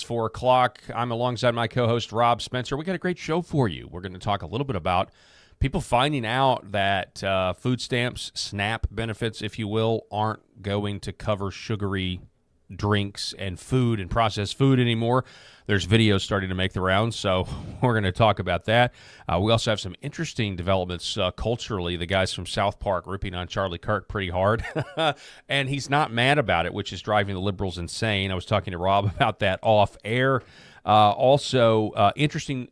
4 o'clock. I'm alongside my co-host, Rob Spencer. We got a great show for you. We're going to talk a little bit about people finding out that food stamps, SNAP benefits, if you will, aren't going to cover sugary drinks and food and processed food anymore. There's videos starting to make the rounds, so we're going to talk about that. We also have some interesting developments culturally. The guys from South Park ripping on Charlie Kirk pretty hard, and he's not mad about it, which is driving the liberals insane. I was talking to Rob about that off air. Also, interesting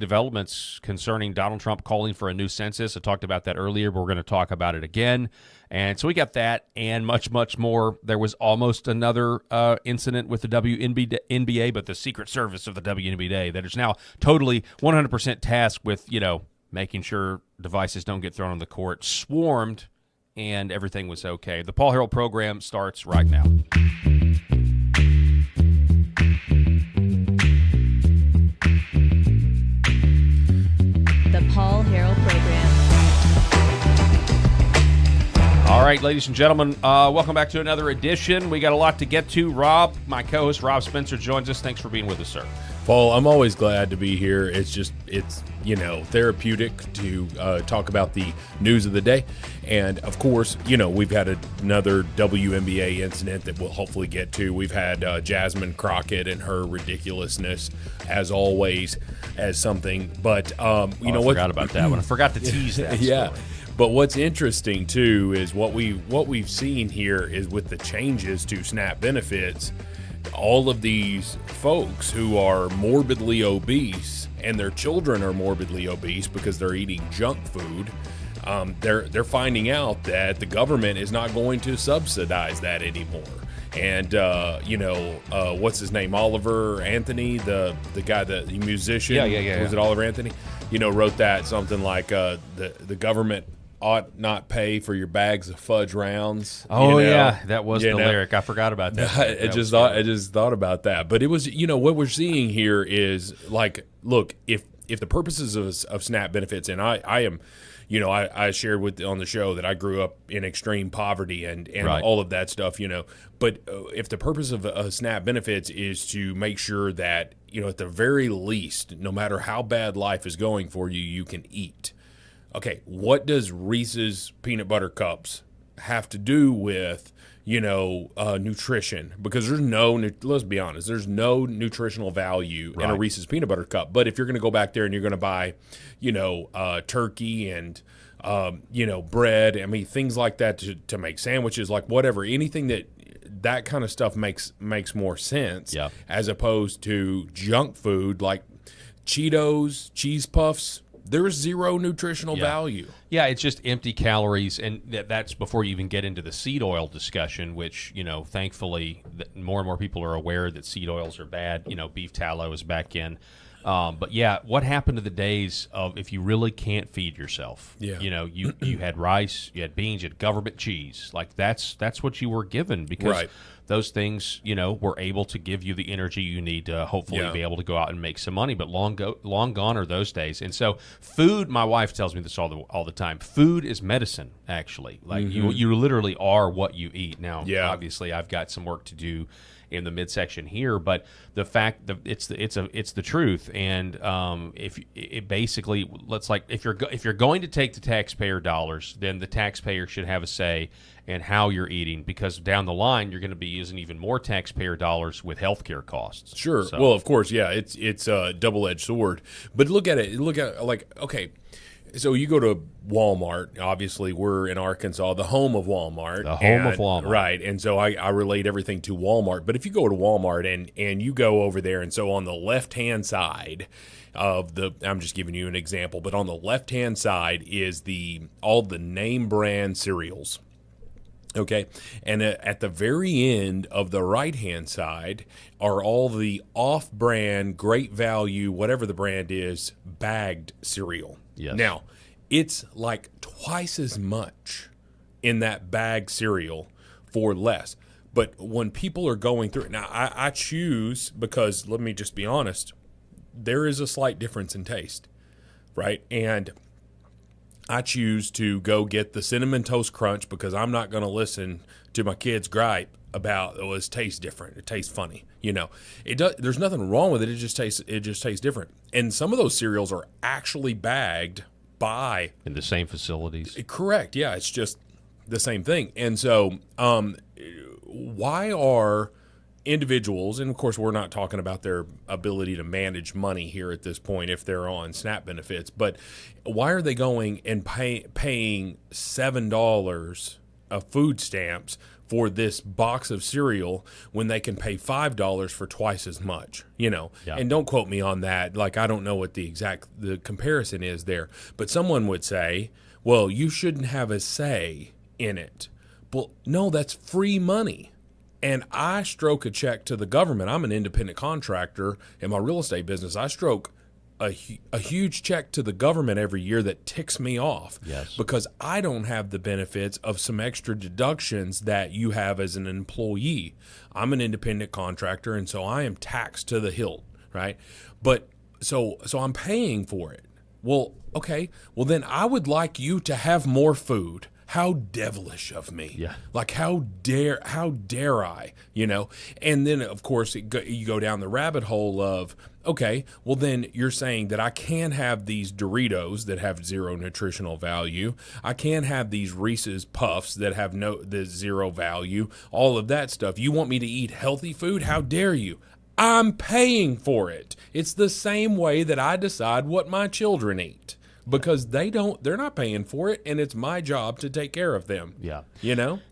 developments concerning Donald Trump calling for a new census. I talked about that earlier, but we're going to talk about it again. And so we got that and much, much more. There was almost another incident with the WNBA, but the Secret Service of the WNBA that is now totally 100% tasked with, making sure devices don't get thrown on the court, swarmed, and everything was okay. The Paul Harrell program starts right now. The Paul Harrell program. All right, ladies and gentlemen, welcome back to another edition. We got a lot to get to. Rob, my co-host, Rob Spencer, joins us. Thanks for being with us, sir. Paul, I'm always glad to be here. It's therapeutic to talk about the news of the day. And, of course, we've had another WNBA incident that we'll hopefully get to. We've had Jasmine Crockett and her ridiculousness, as always, as something. But, I forgot about that one. I forgot to tease that yeah. story. But what's interesting, too, is what we've seen here is with the changes to SNAP benefits, all of these folks who are morbidly obese and their children are morbidly obese because they're eating junk food, they're finding out that the government is not going to subsidize that anymore. And, what's his name? Oliver Anthony, the guy, the musician. Yeah. Was it Oliver Anthony? Wrote that something like the government ought not pay for your bags of fudge rounds. Oh, yeah, that was the lyric. I forgot about that. I just thought about that. But it was, what we're seeing here is like, look, if the purposes of SNAP benefits, and I am, I shared on the show that I grew up in extreme poverty and right. all of that stuff, but if the purpose of SNAP benefits is to make sure that, at the very least, no matter how bad life is going for you, you can eat. Okay, what does Reese's peanut butter cups have to do with, nutrition? Because let's be honest, there's no nutritional value in a Reese's peanut butter cup. But if you're going to go back there and you're going to buy, turkey and, bread, things like that to make sandwiches, like whatever, anything that kind of stuff makes more sense as opposed to junk food like Cheetos, cheese puffs. There's zero nutritional value. Yeah, it's just empty calories, and that's before you even get into the seed oil discussion, which, thankfully, more and more people are aware that seed oils are bad. Beef tallow is back in. But, yeah, what happened to the days of if you really can't feed yourself? Yeah. You had rice, you had beans, you had government cheese. Like, that's what you were given because those things, were able to give you the energy you need to hopefully be able to go out and make some money. But long gone are those days. And so food, my wife tells me this all the time, food is medicine, actually. Like you literally are what you eat. Now, obviously, I've got some work to do in the midsection here, but the fact that it's the truth. And if you're going to take the taxpayer dollars, then the taxpayer should have a say in how you're eating, because down the line you're going to be using even more taxpayer dollars with healthcare costs. Sure. So, well, of course, it's a double-edged sword. But look at it like, okay, so you go to Walmart. Obviously, we're in Arkansas, the home of Walmart. The home of Walmart. Right, and so I relate everything to Walmart. But if you go to Walmart and you go over there, and so on the left-hand side of I'm just giving you an example, but on the left-hand side is all the name brand cereals. Okay, and at the very end of the right-hand side are all the off-brand, great value, whatever the brand is, bagged cereal. Yes. Now, it's like twice as much in that bagged cereal for less. But when people are going through it, now I choose, because let me just be honest, there is a slight difference in taste, right? And I choose to go get the Cinnamon Toast Crunch because I'm not going to listen to my kids gripe about it tastes different. It tastes funny. It does. There's nothing wrong with it. It just tastes different. And some of those cereals are actually bagged by in the same facilities. Correct. Yeah, it's just the same thing. And so, why are individuals, and of course we're not talking about their ability to manage money here at this point if they're on SNAP benefits, but why are they going and paying $7 of food stamps for this box of cereal when they can pay $5 for twice as much? Yeah. And don't quote me on that. Like, I don't know what the comparison is there, but someone would say, well, you shouldn't have a say in it. Well, no, that's free money. And I stroke a check to the government. I'm an independent contractor in my real estate business. I stroke a huge check to the government every year that ticks me off. Yes. Because I don't have the benefits of some extra deductions that you have as an employee. I'm an independent contractor, and so I am taxed to the hilt, right? But so I'm paying for it. Well, okay. Well, then I would like you to have more food. How devilish of me. Yeah. Like, how dare I, And then, of course, you go down the rabbit hole of, okay, well, then you're saying that I can have these Doritos that have zero nutritional value. I can have these Reese's Puffs that have the zero value, all of that stuff. You want me to eat healthy food? How dare you? I'm paying for it. It's the same way that I decide what my children eat. Because they're not paying for it, and it's my job to take care of them. Yeah,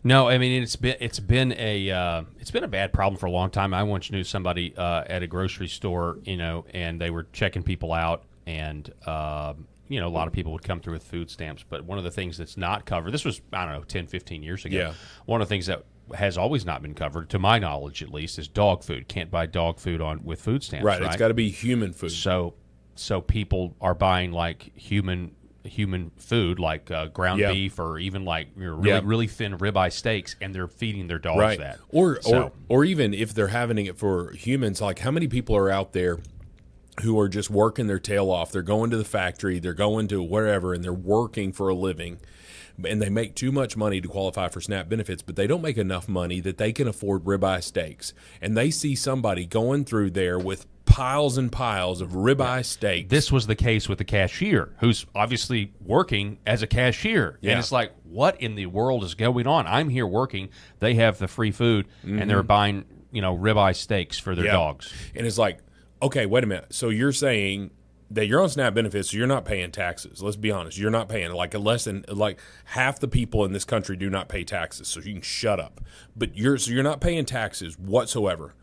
No, I mean it's been a bad problem for a long time. I once knew somebody at a grocery store, and they were checking people out, and a lot of people would come through with food stamps. But one of the things that's not covered, this was 10, 15 years ago. Yeah. One of the things that has always not been covered, to my knowledge at least, is dog food. Can't buy dog food with food stamps. Right. It's got to be human food. So people are buying like human food, like ground beef, or even like really thin ribeye steaks, and they're feeding their dogs that. Or even if they're having it for humans, like how many people are out there who are just working their tail off? They're going to the factory, they're going to wherever, and they're working for a living. And they make too much money to qualify for SNAP benefits, but they don't make enough money that they can afford ribeye steaks. And they see somebody going through there with piles and piles of ribeye steaks. This was the case with the cashier, who's obviously working as a cashier. Yeah. And it's like, what in the world is going on? I'm here working. They have the free food, and they're buying, ribeye steaks for their dogs. And it's like, okay, wait a minute. So you're saying that you're on SNAP benefits, so you're not paying taxes. Let's be honest. You're not paying. Less than half the people in this country do not pay taxes, so you can shut up. But you're not paying taxes whatsoever.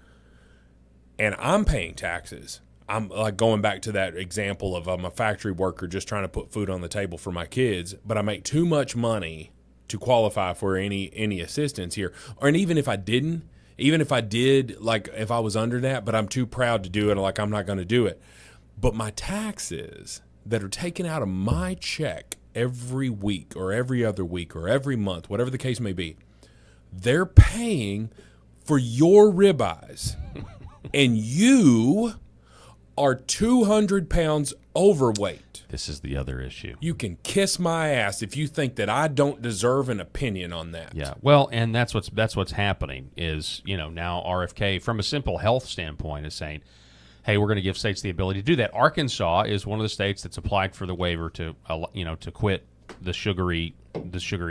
And I'm paying taxes. I'm like going back to that example of I'm a factory worker just trying to put food on the table for my kids, but I make too much money to qualify for any assistance here. And even if I did, like if I was under that, but I'm too proud to do it, like I'm not going to do it. But my taxes that are taken out of my check every week or every other week or every month, whatever the case may be, they're paying for your ribeyes. And you are 200 pounds overweight. This is the other issue. You can kiss my ass if you think that I don't deserve an opinion on that. Yeah, well, and that's what's happening is, now RFK, from a simple health standpoint, is saying, hey, we're going to give states the ability to do that. Arkansas is one of the states that's applied for the waiver to quit the sugary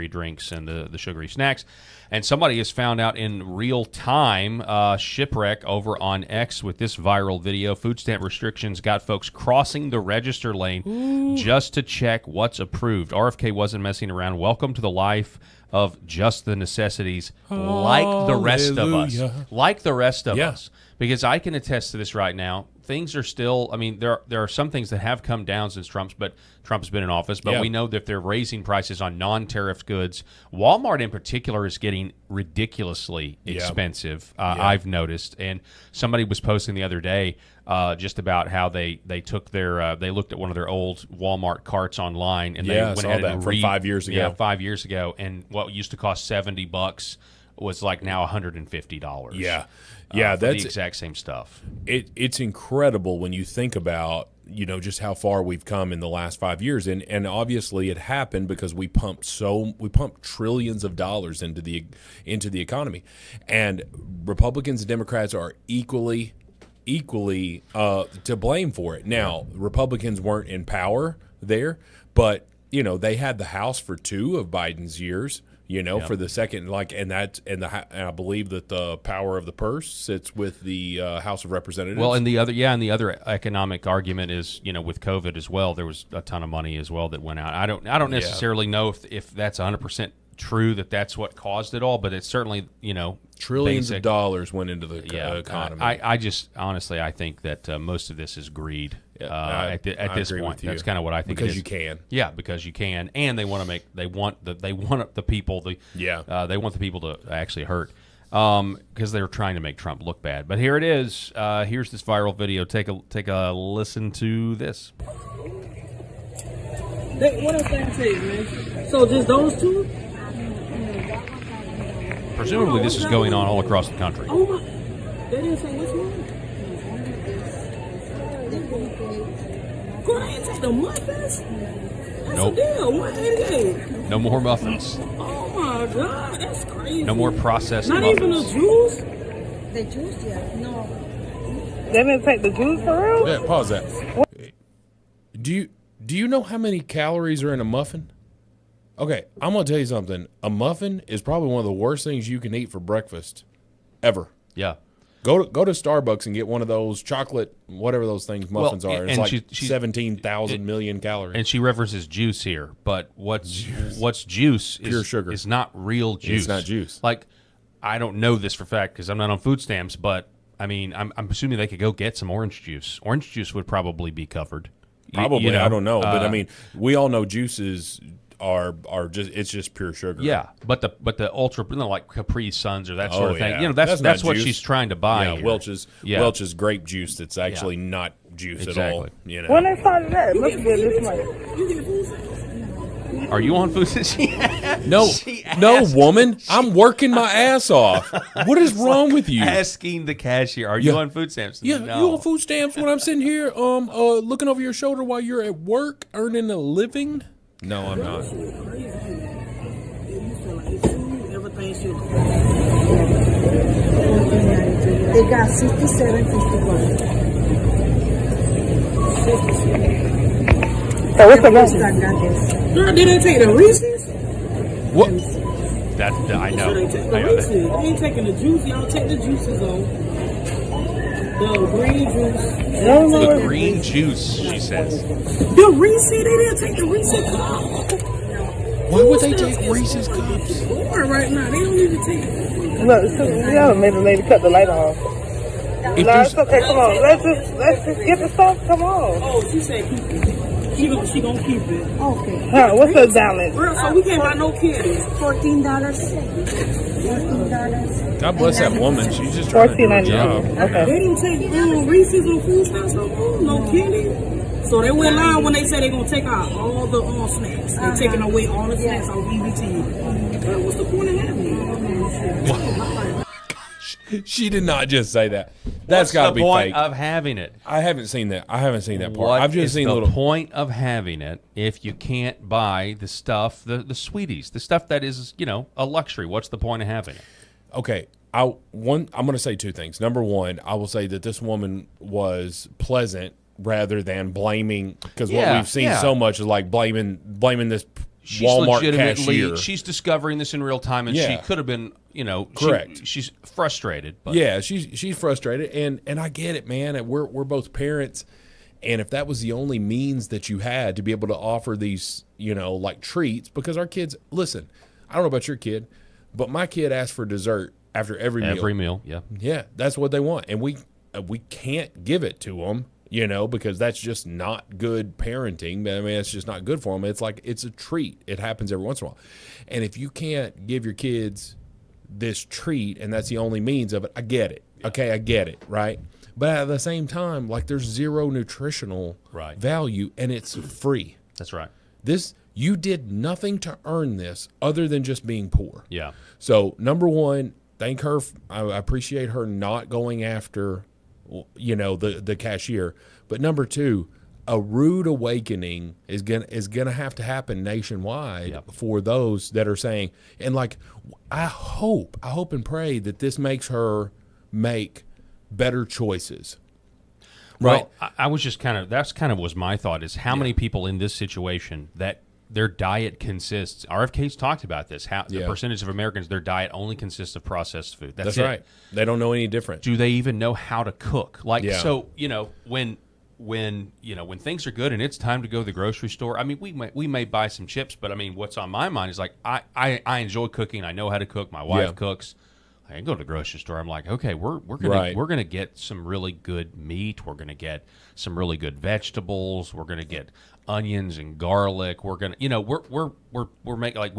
drinks and the sugary snacks. And somebody has found out in real time, shipwreck over on X with this viral video. Food stamp restrictions got folks crossing the register lane just to check what's approved. RFK wasn't messing around. Welcome to the life of just the necessities, like the rest of us. Like the rest of us. Because I can attest to this right now. Things are still, there are some things that have come down since Trump's been in office, but we know that they're raising prices on non-tariff goods. Walmart in particular is getting ridiculously expensive, I've noticed. And somebody was posting the other day just about how they took their, they looked at one of their old Walmart carts online, and they went ahead and from 5 years ago. Yeah, 5 years ago. And what used to cost $70 was like now $150. Yeah, for the exact same stuff. It's incredible when you think about just how far we've come in the last 5 years, and obviously it happened because we pumped trillions of dollars into the economy, and Republicans and Democrats are equally to blame for it. Now, Republicans weren't in power there, but they had the House for 2 of Biden's years. For the second, and I believe that the power of the purse sits with the House of Representatives. Well, and the other economic argument is, with COVID as well, there was a ton of money as well that went out. I don't necessarily know if that's 100% true that that's what caused it all, but it's certainly, trillions of dollars went into the economy. I just honestly, I think that most of this is greed. At this point, that's kind of what I think. Because it is. You can, because you can, and they want the people to actually hurt, because they're trying to make Trump look bad. But here it is. Here's this viral video. Take a listen to this. What else they take, man? So just those 2? Presumably, this is going on all across the country. Oh my! They didn't say which one. Girl, I ain't take the muffins. That's Nope. a deal. 188. No more muffins. Oh my God, that's crazy. No more processed Not muffins. even the juice. The juice, yeah. No. They didn't take the juice for real. Yeah, pause that. Do you know how many calories are in a muffin? Okay, I'm gonna tell you something. A muffin is probably one of the worst things you can eat for breakfast, ever. Yeah. Go to Starbucks and get one of those chocolate, whatever those things muffins are. It's and like she's 17,000 million calories. And she references juice here, but what's juice Pure sugar. is not real juice. It's not juice. Like, I don't know this for fact because I'm not on food stamps, but I mean, I'm assuming they could go get some orange juice. Orange juice would probably be covered. Probably, I don't know, but I mean, we all know juices are just pure sugar. Yeah, but the ultra, like Capri Suns or that sort of thing. Yeah. that's what juice. she's trying to buy. Yeah, here. Welch's grape juice that's actually not juice at all. When they started that, it must have been this much. Are you on food stamps? No, woman, I'm working my ass off. What is wrong with you? Asking the cashier, are you on food stamps? Yeah, No. you on food stamps when I'm sitting here looking over your shoulder while you're at work earning a living? No, I'm not. Everything should. They got 67.51. So what's the rest? Girl, did they take the Reese's? What? I know. They take the Reese's. They ain't taking the juice. Y'all take the juices on. The green juice. The green juice, she says. The Reese, they didn't take the Reese cup. Why would they take Reese's cups? Right now, they don't even take it. Look, y'all made the lady cut the light off. If No, there's, it's okay. Come on, let's just get the stuff. Come on. Oh, she said keep it. She gonna keep it. Okay. Huh, what's the balance? Girl, so we can't buy no candy. $14. $14. God bless that woman. She's just trying to do her job. Okay. They didn't take Reese's or food stamps no more, no candy. So they went live when they said they're gonna take out all the snacks. They're taking away all the snacks on EBT. What's the point of having it? She did not just say that. That's got to be point fake. of having it. I haven't seen that. I haven't seen that part. What I've just is seen the little. point of having it if you can't buy the stuff, the sweeties, the stuff that is, a luxury? What's the point of having it? Okay, I'm going to say 2 things. Number one, I will say that this woman was pleasant rather than blaming, because what we've seen so much is like blaming this She's Walmart legitimately, cashier. she's discovering this in real time, and she could have been, Correct. She's frustrated. But Yeah, she's frustrated, and I get it, man. We're both parents, and if that was the only means that you had to be able to offer these, like treats, because our kids, listen, I don't know about your kid, but my kid asks for dessert after every meal. every meal, yeah. Yeah, that's what they want, and we can't give it to them, because that's just not good parenting. I mean, it's just not good for them. It's like it's a treat. It happens every once in a while, and if you can't give your kids this treat and that's the only means of it, I get it. Okay, I get it, right? But at the same time, like there's zero nutritional value, and it's free. That's right. You did nothing to earn this other than just being poor. Yeah. So number one, thank her. I appreciate her not going after, the cashier. But number two, a rude awakening is gonna have to happen nationwide Yep. for those that are saying, and like, I hope and pray that this makes her make better choices. Right? Well, I was just that's kind of was my thought is how many people in this situation that their diet consists. RFK's talked about this. How the percentage of Americans, their diet only consists of processed food. That's it. right. They don't know any different. Do they even know how to cook? Like, Yeah. so, when things are good and it's time to go to the grocery store, I mean, we may buy some chips, but I mean, what's on my mind is like, I enjoy cooking. I know how to cook. My wife cooks. I can go to the grocery store. I'm like, okay, we're gonna get some really good meat. We're gonna get some really good vegetables. We're gonna get onions and garlic. We're gonna, we're making like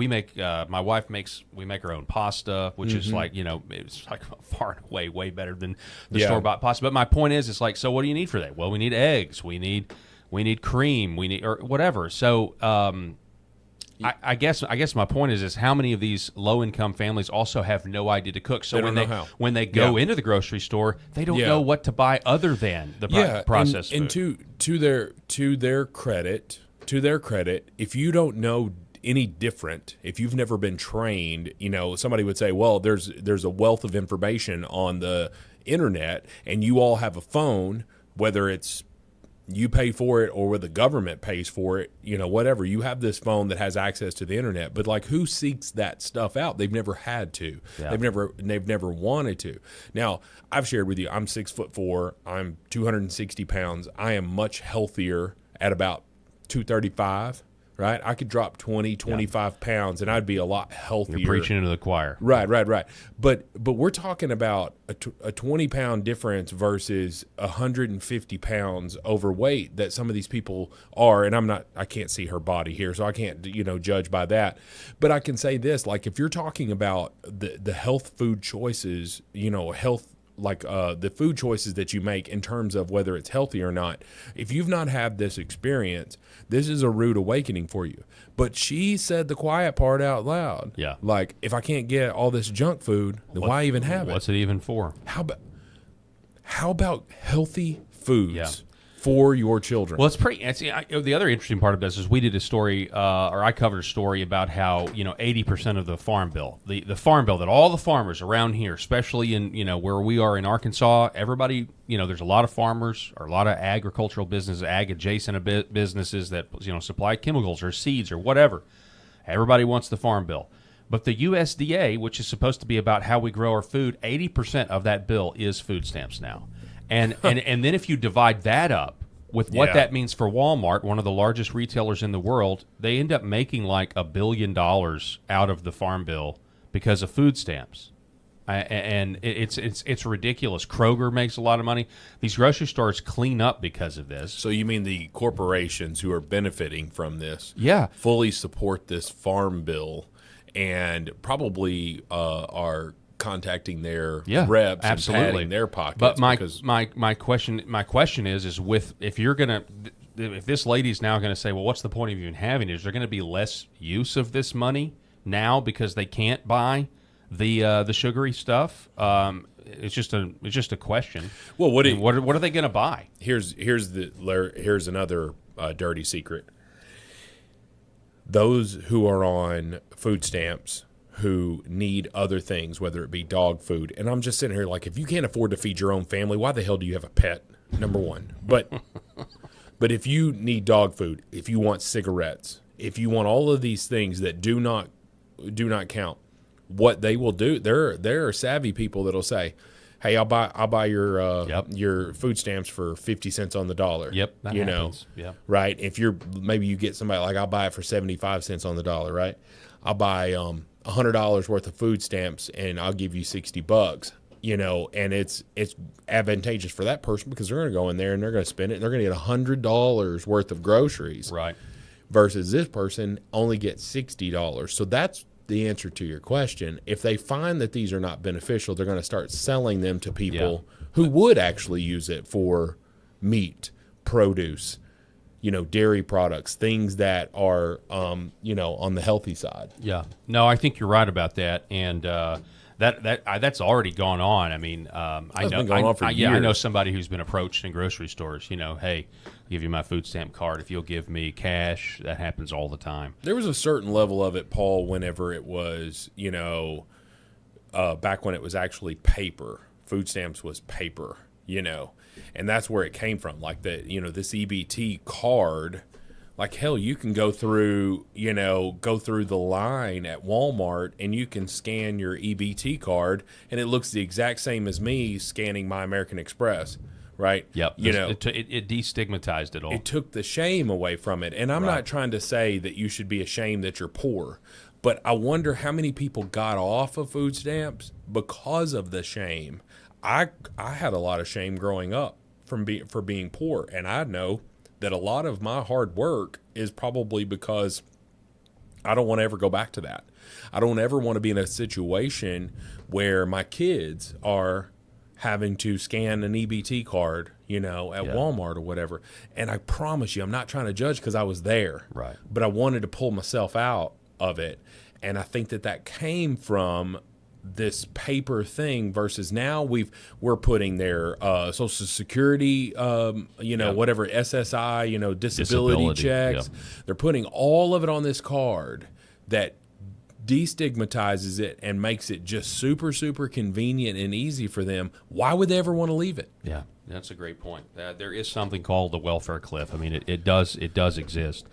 my wife we make our own pasta, which is like, it's like far and away way better than the store bought pasta. But my point is, it's like, so what do you need for that? Well, we need eggs. We need cream. We need or whatever. So. I guess my point is how many of these low income families also have no idea to cook. So They don't know how. when they go into the grocery store, they don't know what to buy other than the processed and food. to their credit, if you don't know any different, if you've never been trained, somebody would say, well, there's a wealth of information on the internet, and you all have a phone, whether it's you pay for it or whether the government pays for it, whatever. You have this phone that has access to the internet, but like, who seeks that stuff out? They've never had to. Yeah. They've never wanted to. Now, I've shared with you, I'm 6'4", I'm 260 pounds. I am much healthier at about 235. Right, I could drop 25 pounds, and I'd be a lot healthier. You're preaching into the choir. Right. But we're talking about a 20-pound difference versus 150 pounds overweight that some of these people are. And I can't see her body here, so I can't judge by that. But I can say this: like, if you're talking about the health food choices, health. Like the food choices that you make in terms of whether it's healthy or not. If you've not had this experience, this is a rude awakening for you. But she said the quiet part out loud. Yeah. Like, if I can't get all this junk food, then why even have it? What's it even for? How about healthy foods? Yeah. For your children. Well, the other interesting part of this is we did a story, or I covered a story about how 80% of the farm bill, the farm bill that all the farmers around here, especially in where we are in Arkansas, everybody there's a lot of farmers or a lot of agricultural businesses, ag adjacent businesses that supply chemicals or seeds or whatever. Everybody wants the farm bill. But the USDA, which is supposed to be about how we grow our food, 80% of that bill is food stamps now. And then if you divide that up with what that means for Walmart, one of the largest retailers in the world, they end up making like $1 billion out of the farm bill because of food stamps. And it's ridiculous. Kroger makes a lot of money. These grocery stores clean up because of this. So you mean the corporations who are benefiting from this fully support this farm bill and probably are contacting their reps and padding their pockets. But my question is if this lady's now going to say, well, what's the point of even having it? Is there going to be less use of this money now because they can't buy the sugary stuff? It's just a question. Well, what are they going to buy? Here's another dirty secret. Those who are on food stamps who need other things, whether it be dog food. And I'm just sitting here like, if you can't afford to feed your own family, why the hell do you have a pet? Number one. But if you need dog food, if you want cigarettes, if you want all of these things that do not count, what they will do, there are savvy people that'll say, hey, I'll buy your food stamps for 50 cents on the dollar. Yep, that happens. Yep. Right? If maybe you get somebody like, I'll buy it for 75 cents on the dollar, right? I'll buy $100 worth of food stamps and I'll give you $60, and it's advantageous for that person because they're going to go in there and they're going to spend it and they're going to get $100 worth of groceries. Right. Versus this person only gets $60. So that's the answer to your question. If they find that these are not beneficial, they're going to start selling them to people who would actually use it for meat, produce, dairy products, things that are, on the healthy side. Yeah. No, I think you're right about that. And That's already gone on. I mean, I know been going on for I years. know somebody who's been approached in grocery stores. Hey, I'll give you my food stamp card if you'll give me cash. That happens all the time. There was a certain level of it, Paul, whenever it was, back when it was actually paper. Food stamps was paper, and that's where it came from. Like this EBT card. Like, hell, you can go through the line at Walmart and you can scan your EBT card and it looks the exact same as me scanning my American Express, right? Yep. It destigmatized it all. It took the shame away from it. And I'm not trying to say that you should be ashamed that you're poor, but I wonder how many people got off of food stamps because of the shame. I had a lot of shame growing up for being poor, and I know that a lot of my hard work is probably because I don't want to ever go back to that. I don't ever want to be in a situation where my kids are having to scan an EBT card, at Walmart or whatever. And I promise you, I'm not trying to judge because I was there. Right. But I wanted to pull myself out of it. And I think that came from this paper thing versus now we're putting their Social Security, whatever SSI, disability checks. Yeah. They're putting all of it on this card that destigmatizes it and makes it just super, super convenient and easy for them. Why would they ever want to leave it? Yeah, that's a great point. There is something called the welfare cliff. I mean, it does exist.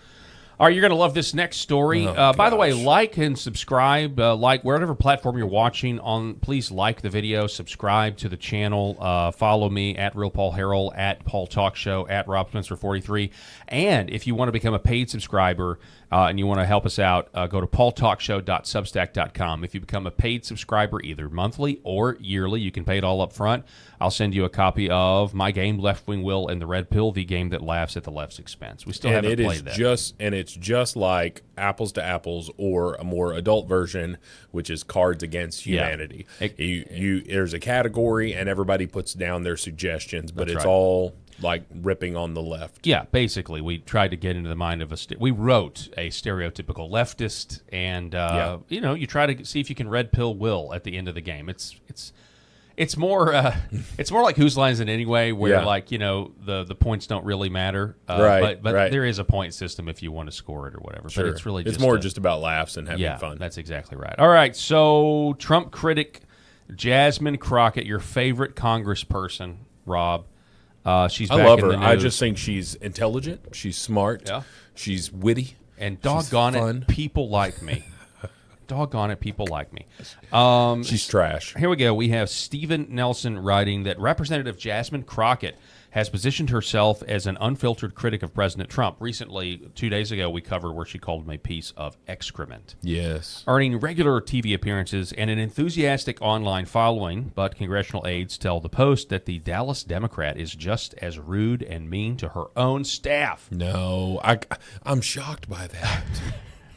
All right, you're going to love this next story. By the way, like and subscribe. Like whatever platform you're watching on, please like the video, subscribe to the channel, follow me at Real Paul Harrell, at Paul Talk Show, at Rob Spencer 43. And if you want to become a paid subscriber and you want to help us out, go to paultalkshow.substack.com. If you become a paid subscriber, either monthly or yearly, you can pay it all up front. I'll send you a copy of my game, Left Wing Will and the Red Pill, the game that laughs at the left's expense. We still haven't played that. It's just like Apples to Apples or a more adult version, which is Cards Against Humanity. Yeah. There's a category, and everybody puts down their suggestions, but it's all like ripping on the left. Yeah, basically, we tried to get into the mind of we wrote a stereotypical leftist, and you try to see if you can red pill Will at the end of the game. It's more like Whose Line Is It Anyway, where the points don't really matter. But there is a point system if you want to score it or whatever. Sure. But it's really just about laughs and having fun. That's exactly right. All right, so Trump critic Jasmine Crockett, your favorite congressperson, Rob. She's back I love in her. the news. I just think she's intelligent. She's smart. Yeah. She's witty. And doggone it, people like me. Doggone it, people like me. She's trash. Here we go. We have Stephen Nelson writing that Representative Jasmine Crockett has positioned herself as an unfiltered critic of President Trump. Recently, 2 days ago, we covered where she called him a piece of excrement. Yes. Earning regular TV appearances and an enthusiastic online following, but congressional aides tell the Post that the Dallas Democrat is just as rude and mean to her own staff. No, I'm shocked by that.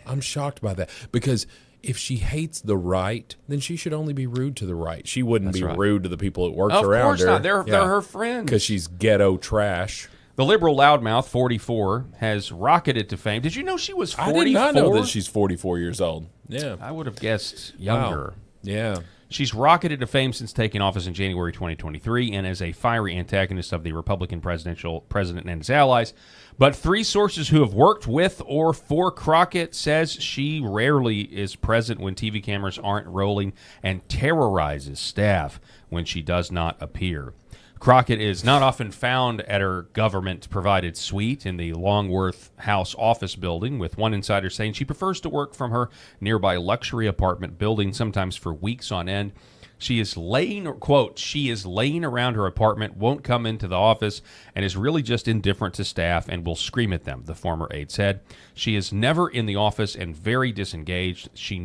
I'm shocked by that because if she hates the right, then she should only be rude to the right. She wouldn't be rude to the people that works around her. Of course not. They're her friends. Because she's ghetto trash. The liberal loudmouth, 44, has rocketed to fame. Did you know she was 44? I did not know that she's 44 years old. Yeah. I would have guessed younger. Wow. Yeah. She's rocketed to fame since taking office in January 2023 and is a fiery antagonist of the Republican president and his allies. But three sources who have worked with or for Crockett says she rarely is present when TV cameras aren't rolling and terrorizes staff when she does not appear. Crockett is not often found at her government-provided suite in the Longworth House office building, with one insider saying she prefers to work from her nearby luxury apartment building, sometimes for weeks on end. She is she is laying around her apartment, won't come into the office, and is really just indifferent to staff and will scream at them, the former aide said. She is never in the office and very disengaged. She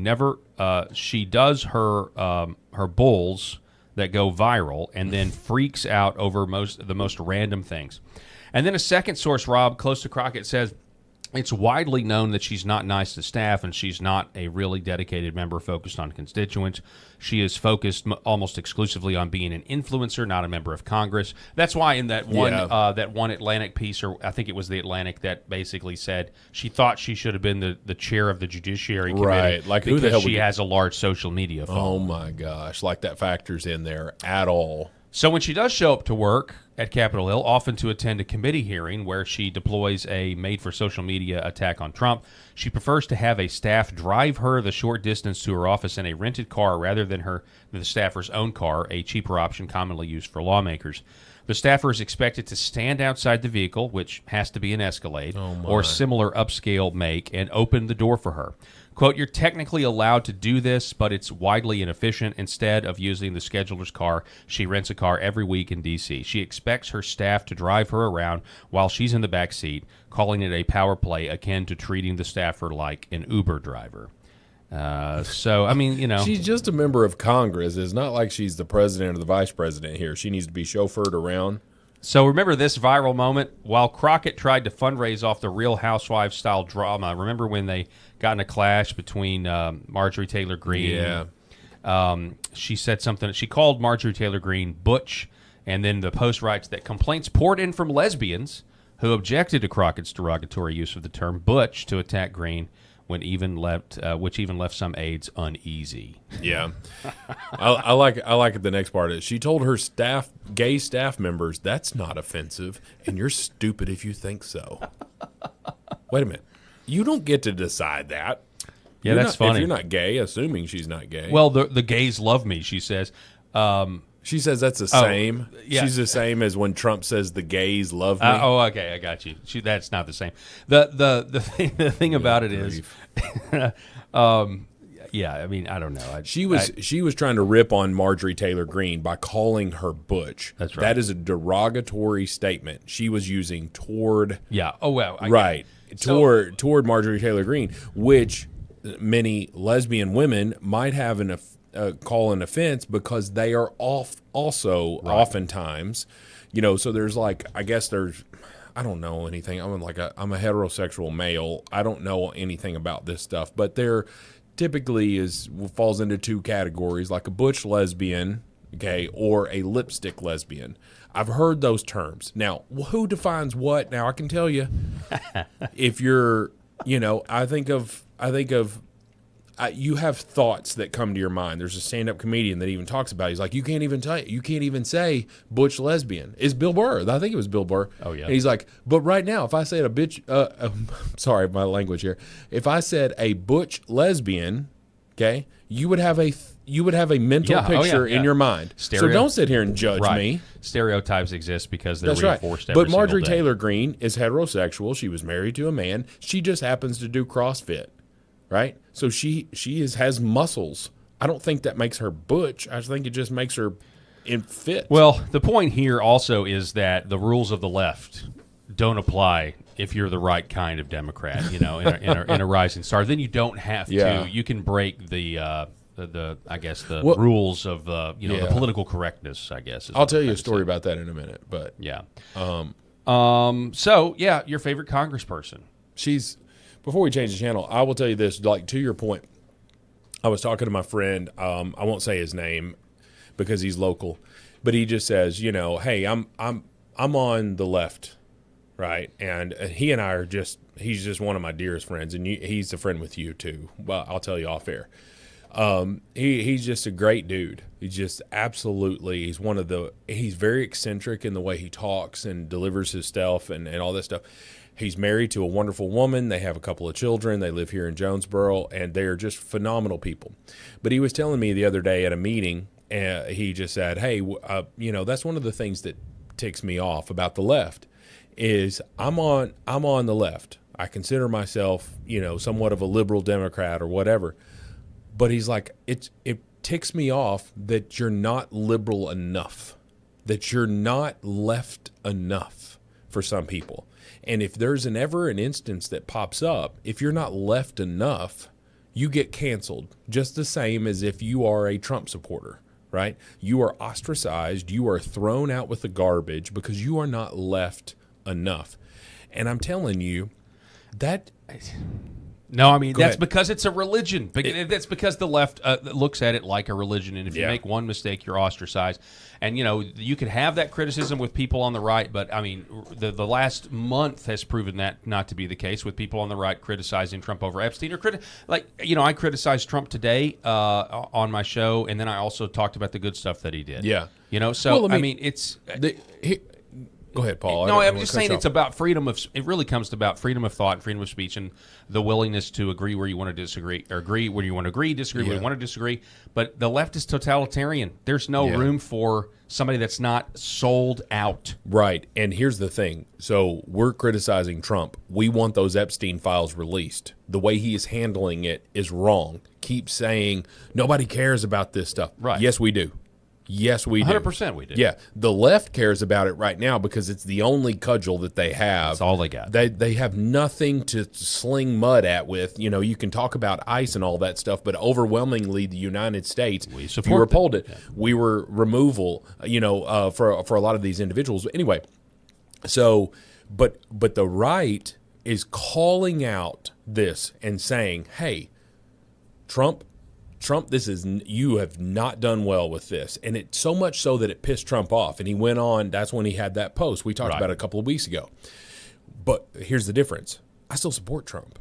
does her bulls that go viral and then freaks out over the most random things. And then a second source, Rob, close to Crockett, says It's widely known that she's not nice to staff, and she's not a really dedicated member focused on constituents. She is focused almost exclusively on being an influencer, not a member of Congress. That's why in that one Atlantic piece, or I think it was the Atlantic, that basically said she thought she should have been the chair of the Judiciary Committee, Right. Like, who the hell because she has a large social media following. Oh my gosh, like that factors in there at all. So when she does show up to work at Capitol Hill, often to attend a committee hearing where she deploys a made-for-social-media attack on Trump, she prefers to have a staff drive her the short distance to her office in a rented car rather than the staffer's own car, a cheaper option commonly used for lawmakers. The staffer is expected to stand outside the vehicle, which has to be an Escalade, or similar upscale make, and open the door for her. Quote, "You're technically allowed to do this, but it's widely inefficient. Instead of using the scheduler's car, she rents a car every week in D.C. She expects her staff to drive her around while she's in the back seat, calling it a power play akin to treating the staffer like an Uber driver." So, I mean, She's just a member of Congress. It's not like she's the president or the vice president here. She needs to be chauffeured around. So remember this viral moment? While Crockett tried to fundraise off the Real Housewives-style drama, remember when they got in a clash between Marjorie Taylor Greene? Yeah. She said something. She called Marjorie Taylor Greene butch, and then the Post writes that complaints poured in from lesbians who objected to Crockett's derogatory use of the term butch to attack Greene, which even left some aides uneasy. Yeah, I like it. The next part is she told her gay staff members, "That's not offensive, and you're stupid if you think so." Wait a minute, you don't get to decide that. Yeah, that's funny. If you're not gay, assuming she's not gay. Well, the gays love me, she says. She says that's the same. yeah. She's the same as when Trump says the gays love me. Okay, I got you. That's not the same. The thing about it is, yeah. I mean, I don't know. She was trying to rip on Marjorie Taylor Greene by calling her butch. That's right. That is a derogatory statement she was using toward. Yeah. Oh well. Right. Toward Marjorie Taylor Greene, which many lesbian women might have call an offense because they are also oftentimes, so there's I don't know anything. I'm a heterosexual male. I don't know anything about this stuff, but there typically falls into two categories, like a butch lesbian, okay, or a lipstick lesbian. I've heard those terms. Now, who defines what? Now, I can tell you, if you're, I think of you have thoughts that come to your mind. There's a stand-up comedian that even talks about it. He's like, you can't even say butch lesbian. It's Bill Burr. I think it was Bill Burr. Oh, yeah. And he's like, but right now, if I said a bitch, sorry, my language here. If I said a butch lesbian, okay, you would have a mental picture in your mind. So don't sit here and judge me. Stereotypes exist because they're That's reinforced right. every But Marjorie single day. Taylor Greene is heterosexual. She was married to a man. She just happens to do CrossFit. Right? So she has muscles. I don't think that makes her butch. I think it just makes her fit. Well, the point here also is that the rules of the left don't apply if you're the right kind of Democrat, in a rising star. Then you don't have to. You can break the rules of the political correctness, I guess. I'll tell you a story about that in a minute, but yeah. So yeah, your favorite congressperson. Before we change the channel, I will tell you this, to your point. I was talking to my friend, I won't say his name because he's local, but he just says, hey, I'm on the left, right? And he and I he's just one of my dearest friends, and he's a friend with you too. Well, I'll tell you off air. He's just a great dude. He's just absolutely, he's very eccentric in the way he talks and delivers his stuff and all this stuff. He's married to a wonderful woman. They have a couple of children. They live here in Jonesboro, and they're just phenomenal people. But he was telling me the other day at a meeting, he just said, hey, that's one of the things that ticks me off about the left is I'm on the left. I consider myself, somewhat of a liberal Democrat or whatever. But he's like, it ticks me off that you're not liberal enough, that you're not left enough for some people. And if there's ever an instance that pops up, if you're not left enough, you get canceled, just the same as if you are a Trump supporter, right? You are ostracized. You are thrown out with the garbage because you are not left enough. And I'm telling you, That No, I mean, that's ahead. because it's a religion. That's because the left looks at it like a religion, and if you Yeah. make one mistake, you're ostracized. And, you could have that criticism with people on the right, but, I mean, the last month has proven that not to be the case with people on the right criticizing Trump over Epstein. I criticized Trump today on my show, and then I also talked about the good stuff that he did. Yeah. So, I mean, it's... Go ahead, Paul. No, I I'm just saying it's about freedom of. It really comes about freedom of thought, freedom of speech, and the willingness to agree where you want to disagree, or agree where you want to agree, disagree where you want to disagree. But the left is totalitarian. There's no room for somebody that's not sold out. Right. And here's the thing. So we're criticizing Trump. We want those Epstein files released. The way he is handling it is wrong. Keep saying nobody cares about this stuff. Right. Yes, we do. Yes, we do. 100% we do. Yeah. The left cares about it right now because it's the only cudgel that they have. That's all they got. They have nothing to sling mud at with. You can talk about ICE and all that stuff, but overwhelmingly the United States, We if you support were them. polled it, we were removal, for a lot of these individuals. Anyway, so, but the right is calling out this and saying, hey, Trump, you have not done well with this. And it's so much so that it pissed Trump off. And he went on, that's when he had that post we talked about a couple of weeks ago. But here's the difference. I still support Trump.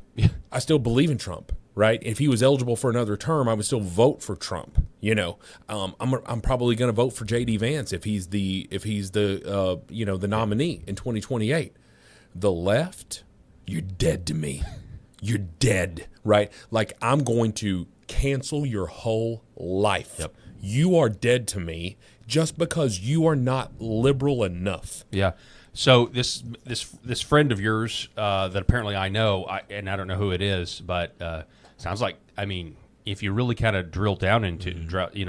I still believe in Trump, right? If he was eligible for another term, I would still vote for Trump. I'm probably going to vote for J.D. Vance if he's the the nominee in 2028. The left, you're dead to me. You're dead, right? Like, I'm going to cancel your whole life. Yep. You are dead to me just because you are not liberal enough. Yeah. So this friend of yours that apparently I know, and I don't know who it is, but sounds like, I mean, if you really kind of drill down into,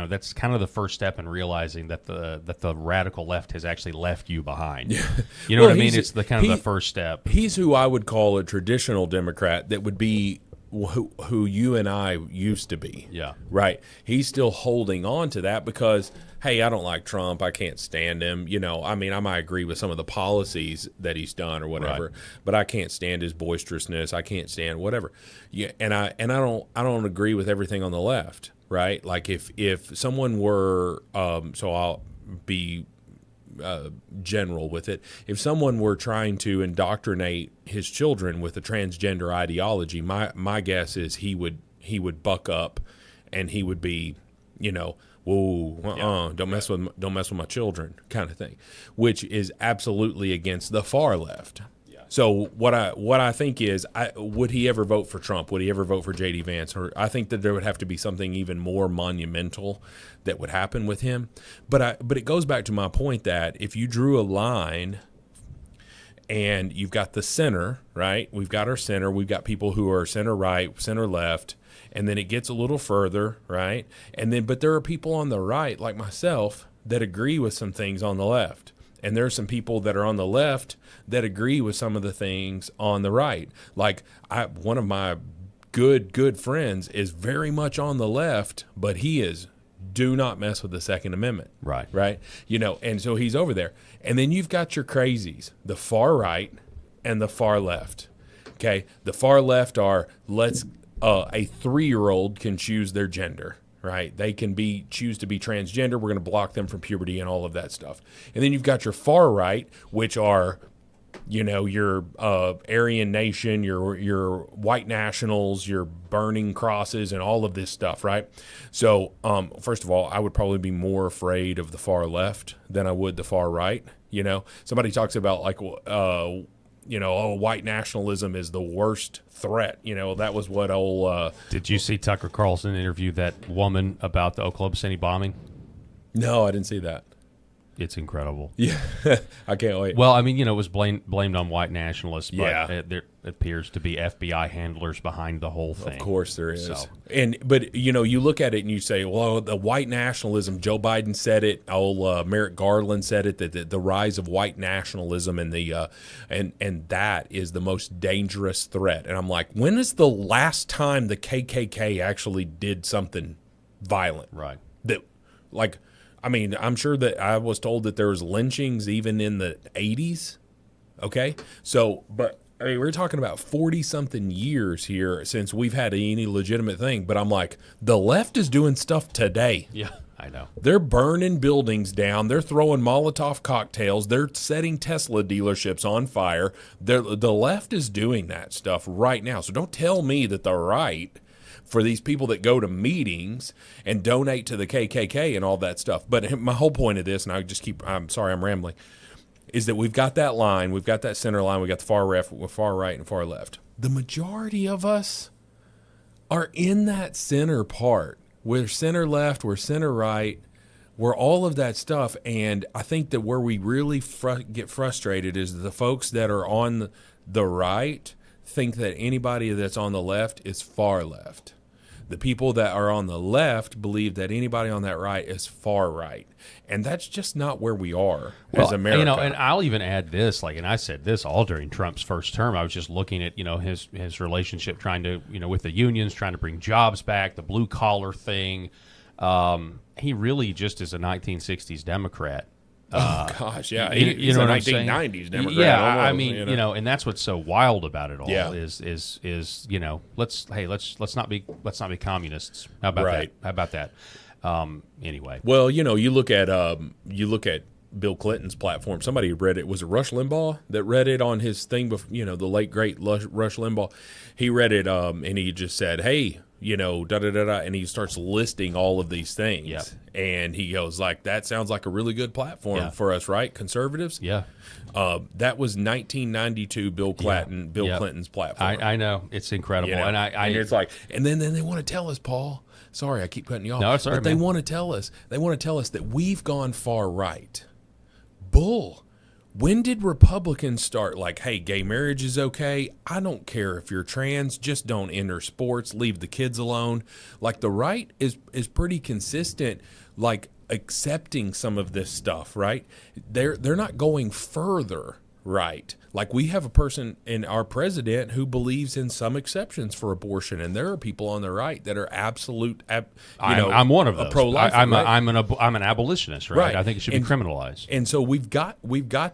that's kind of the first step in realizing that the radical left has actually left you behind. You know Well, what I mean? he's- It's the kind of the first step. He's who I would call a traditional Democrat that would be who you and I used to be. Yeah. Right. He's still holding on to that because, hey, I don't like Trump. I can't stand him. I might agree with some of the policies that he's done or whatever, but I can't stand his boisterousness. I can't stand whatever. Yeah. And I don't agree with everything on the left. Right. Like if someone were, so I'll be general with it. If someone were trying to indoctrinate his children with a transgender ideology, my guess is he would buck up, and he would be, whoa, don't mess with my children, kind of thing, which is absolutely against the far left. So what I think is, would he ever vote for Trump? Would he ever vote for J.D. Vance? Or I think that there would have to be something even more monumental that would happen with him. But it goes back to my point that if you drew a line and you've got the center, right? We've got our center. We've got people who are center right, center left, and then it gets a little further, right? But there are people on the right, like myself, that agree with some things on the left. And there are some people that are on the left that agree with some of the things on the right. Like one of my good friends is very much on the left, but he is do not mess with the Second Amendment. Right. Right. And so he's over there. And then you've got your crazies, the far right and the far left. Okay. The far left are a 3-year-old can choose their gender. Right, they can choose to be transgender. We're going to block them from puberty and all of that stuff. And then you've got your far right, which are, your Aryan Nation, your white nationals, your burning crosses, and all of this stuff. Right. So, first of all, I would probably be more afraid of the far left than I would the far right. Somebody talks about white nationalism is the worst threat. That was what old. Did you see Tucker Carlson interview that woman about the Oklahoma City bombing? No, I didn't see that. It's incredible. Yeah, I can't wait. Well, I mean, it was blamed on white nationalists, but Yeah. there appears to be FBI handlers behind the whole thing. Of course there is. So. But you look at it and you say, well, the white nationalism, Joe Biden said it, Merrick Garland said it, that the rise of white nationalism and and that is the most dangerous threat. And I'm like, when is the last time the KKK actually did something violent? Right. I'm sure that I was told that there was lynchings even in the 80s. Okay. So, but I mean, we're talking about 40-something years here since we've had any legitimate thing. But I'm like, the left is doing stuff today. Yeah, I know. They're burning buildings down. They're throwing Molotov cocktails. They're setting Tesla dealerships on fire. The left is doing that stuff right now. So don't tell me that the right, for these people that go to meetings and donate to the KKK and all that stuff. But my whole point of this, and I'm sorry I'm rambling, is that we've got that line, we've got that center line, we've got the far right and far left. The majority of us are in that center part. We're center left, we're center right, we're all of that stuff. And I think that where we really get frustrated is the folks that are on the right think that anybody that's on the left is far left. The people that are on the left believe that anybody on that right is far right. And that's just not where we are as America. You know, and I'll even add this, and I said this all during Trump's first term. I was just looking at, his relationship trying to, with the unions, trying to bring jobs back, the blue collar thing. He really just is a 1960s Democrat. Oh gosh, yeah, he's a a 1990s Democrat. Yeah, almost, I mean, and that's what's so wild about it all. Yeah. is let's not be communists. How about Right. that? How about that? Anyway, Well, you look at Bill Clinton's platform. Somebody read it. Was it Rush Limbaugh that read it on his thing? The late great Rush Limbaugh. He read it, and he just said, "Hey, da da da da," and he starts listing all of these things. Yep. And he goes like, "That sounds like a really good platform Yeah. for us, right? Conservatives." yeah. That was 1992 Bill Clinton's platform. I know, it's incredible, and and it's like, and then they want to tell us, Paul. Sorry, I keep cutting you off. No, it's all right, but they man. want to tell us. They want to tell us that we've gone far right. Bull. When did Republicans start like, hey, gay marriage is okay? I don't care if you're trans, just don't enter sports, leave the kids alone. Like the right is pretty consistent, like accepting some of this stuff, right? They're not going further right. Like we have a person in our president who believes in some exceptions for abortion, and there are people on the right that are absolute. I'm one of those. Pro-lifer, I'm right? I'm an abolitionist, right? Right. I think it should be criminalized. And so we've got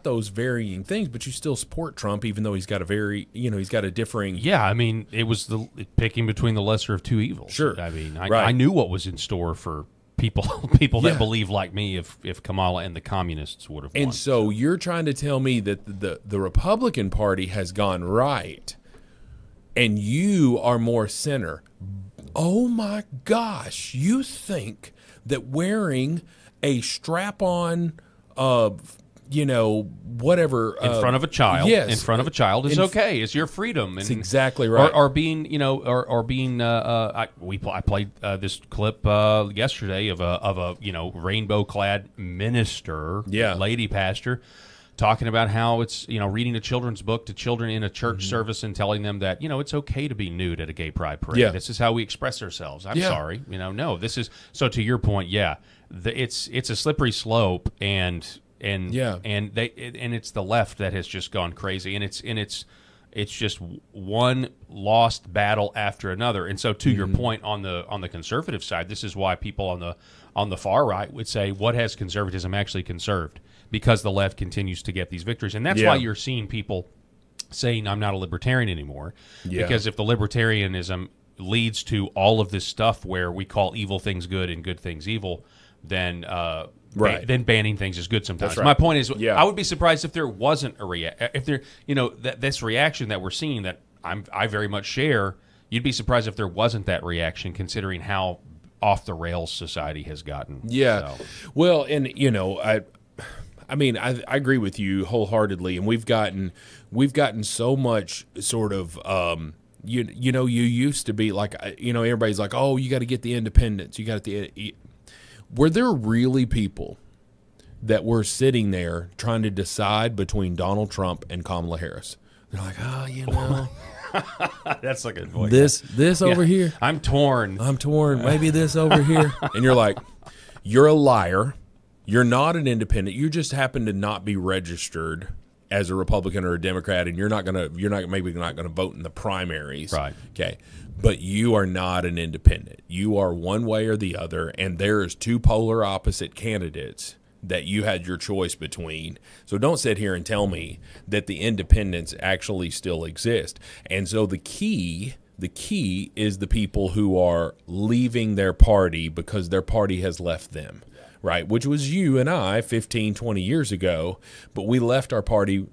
those varying things, but you still support Trump, even though he's got a differing. Yeah, I mean, it was the picking between the lesser of two evils. Sure. I mean, I Right. knew what was in store for people that Yeah. believe like me if Kamala and the communists would have won. And so you're trying to tell me that the Republican Party has gone right, and you are more center. Oh my gosh! You think that wearing a strap-on, whatever in front of a child, yes, in front of a child is okay. It's your freedom. That's exactly right. Or being, I played this clip yesterday of a rainbow-clad minister, Yeah. lady pastor, talking about how it's reading a children's book to children in a church service and telling them that it's okay to be nude at a gay pride parade. Yeah. This is how we express ourselves. I'm Yeah. sorry, no. This is so. To your point, yeah, it's a slippery slope and it's the left that has just gone crazy, and it's just one lost battle after another. And so, to your point on the conservative side, this is why people on the far right would say, "What has conservatism actually conserved?" Because the left continues to get these victories, and that's why you're seeing people saying, "I'm not a libertarian anymore," because if the libertarianism leads to all of this stuff where we call evil things good and good things evil, then Right. then banning things is good sometimes. That's right. My point is, Yeah. I would be surprised if there wasn't this reaction that we're seeing that I very much share. You'd be surprised if there wasn't that reaction, considering how off the rails society has gotten. Yeah. So, Well, and I mean, I agree with you wholeheartedly, and we've gotten so much sort of. You used to be like, everybody's like, oh, you got to get the independents. You got the. Were there really people that were sitting there trying to decide between Donald Trump and Kamala Harris? They're like, that's a good point. this over here. I'm torn. I'm torn. Maybe this over here. And you're like, you're a liar. You're not an independent. You just happen to not be registered as a Republican or a Democrat, and you're not maybe not gonna vote in the primaries. Right. Okay. But you are not an independent. You are one way or the other, and there is two polar opposite candidates that you had your choice between. So don't sit here and tell me that the independents actually still exist. And so the key is the people who are leaving their party because their party has left them, right? Which was you and I 15, 20 years ago, but we left our party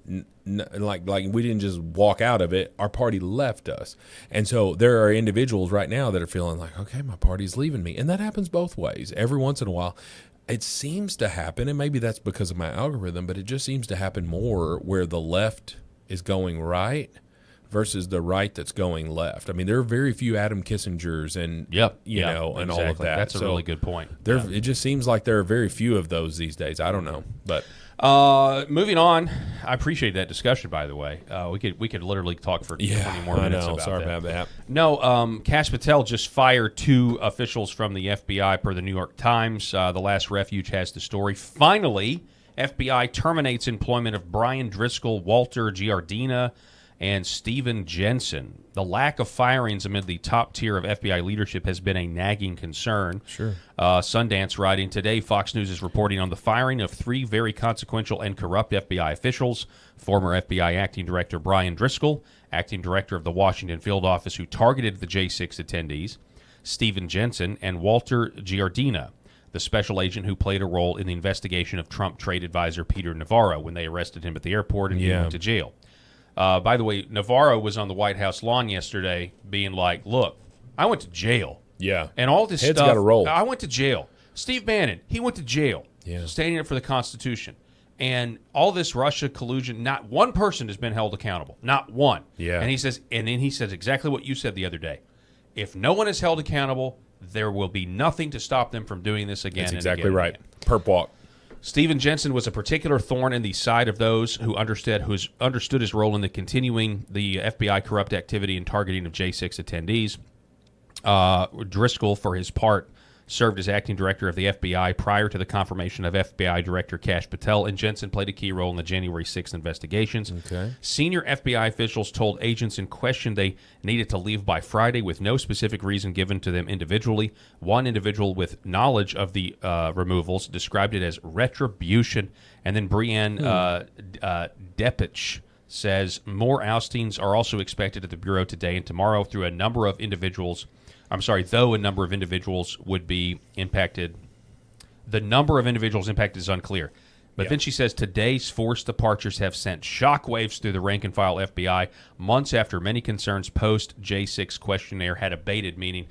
like we didn't just walk out of it. Our party left us. And so there are individuals right now that are feeling like, okay, my party's leaving me. And that happens both ways. Every once in a while, it seems to happen, and maybe that's because of my algorithm, but it just seems to happen more where the left is going right versus the right that's going left. I mean, there are very few Adam Kissingers and and all of that. That's a really good point. It just seems like there are very few of those these days. I don't know, but moving on. I appreciate that discussion. By the way, we could literally talk for 20 more minutes. I know. Sorry about that. No, Kash Patel just fired 2 officials from the FBI per the New York Times. The Last Refuge has the story. Finally, FBI terminates employment of Brian Driscoll, Walter Giardina, and Stephen Jensen. The lack of firings amid the top tier of FBI leadership has been a nagging concern. Sure. Sundance writing today, Fox News is reporting on the firing of 3 very consequential and corrupt FBI officials. Former FBI Acting Director Brian Driscoll, Acting Director of the Washington Field Office who targeted the J6 attendees, Stephen Jensen, and Walter Giardina, the special agent who played a role in the investigation of Trump trade advisor Peter Navarro when they arrested him at the airport and he went to jail. By the way, Navarro was on the White House lawn yesterday being like, look, I went to jail. Yeah. And all this Head's stuff. gotta roll. I went to jail. Steve Bannon, he went to jail. Yeah. Standing up for the Constitution. And all this Russia collusion, not one person has been held accountable. Not one. Yeah. And then he says exactly what you said the other day. If no one is held accountable, there will be nothing to stop them from doing this again. That's and exactly again and right. again. Perp walk. Stephen Jensen was a particular thorn in the side of those who understood his role in the continuing the FBI corrupt activity and targeting of J6 attendees. Driscoll, for his part, served as acting director of the FBI prior to the confirmation of FBI Director Kash Patel, and Jensen played a key role in the January 6th investigations. Okay. Senior FBI officials told agents in question they needed to leave by Friday with no specific reason given to them individually. One individual with knowledge of the removals described it as retribution, and then Brianne Depich says more oustings are also expected at the Bureau today and tomorrow through a number of individuals. Though a number of individuals would be impacted. The number of individuals impacted is unclear. But then she says today's forced departures have sent shockwaves through the rank-and-file FBI months after many concerns post-J6 questionnaire had abated, meaning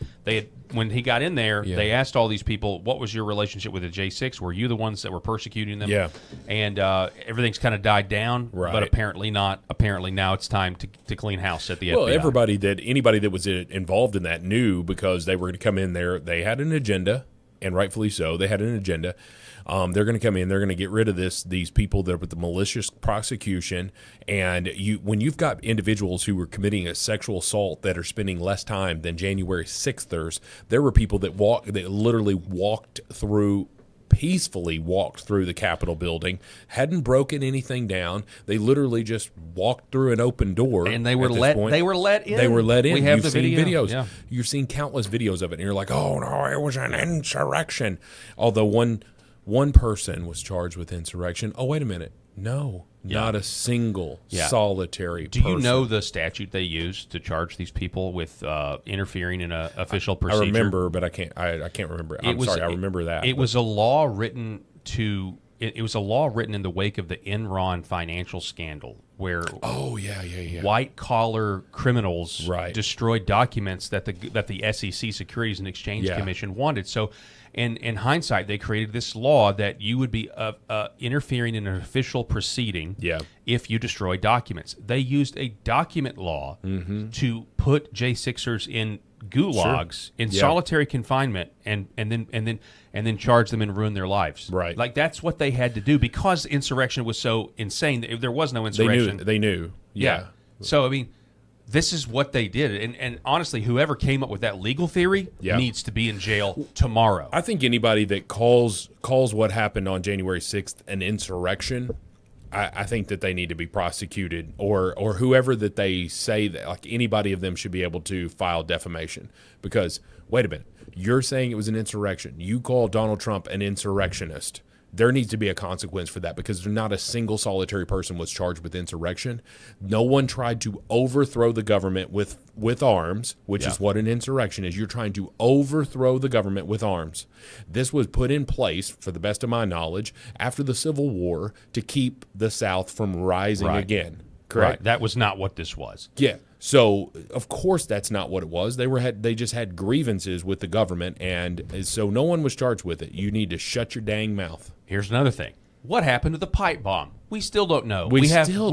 when he got in there, they asked all these people, what was your relationship with the J6? Were you the ones that were persecuting them? Yeah. And everything's kind of died down, right. But apparently not. Apparently now it's time to clean house at the FBI. Well, anybody that was involved in that knew because they were going to come in there. They had an agenda, and rightfully so. They had an agenda. They're going to come in. They're going to get rid of these people that are with the malicious prosecution. And when you've got individuals who were committing a sexual assault that are spending less time than January 6thers, there were people that literally peacefully walked through the Capitol building, hadn't broken anything down. They literally just walked through an open door, and they were let in. They were let in. We have You've the seen videos. Yeah. You've seen countless videos of it, and you're like, "Oh no, it was an insurrection." Although one person was charged with insurrection. Oh, wait a minute. No, not a single solitary person. Do you know the statute they used to charge these people with interfering in an official procedure? I remember, but I can't remember. I remember that. It was a law written it was a law written in the wake of the Enron financial scandal where white collar criminals destroyed documents that the SEC Securities and Exchange Commission wanted. So in hindsight, they created this law that you would be interfering in an official proceeding if you destroy documents. They used a document law to put J6ers in gulags in solitary confignment and then charge them and ruin their lives. Right. Like that's what they had to do because insurrection was so insane. There was no insurrection. They knew. Yeah. So I mean, this is what they did, and honestly, whoever came up with that legal theory needs to be in jail tomorrow. I think anybody that calls what happened on January 6th an insurrection, I think that they need to be prosecuted, or whoever that they say that, like anybody of them should be able to file defamation. Because wait a minute, you're saying it was an insurrection. You call Donald Trump an insurrectionist. there needs to be a consequence for that, because not a single solitary person was charged with insurrection. No one tried to overthrow the government with arms, which is what an insurrection is. You're trying to overthrow the government with arms. This was put in place, for the best of my knowledge, after the Civil War to keep the South from rising again. Correct? Right. That was not what this was. Yeah. So, of course, that's not what it was. They just had grievances with the government, and so no one was charged with it. You need to shut your dang mouth. Here's another thing. What happened to the pipe bomb? We still don't know. We have know.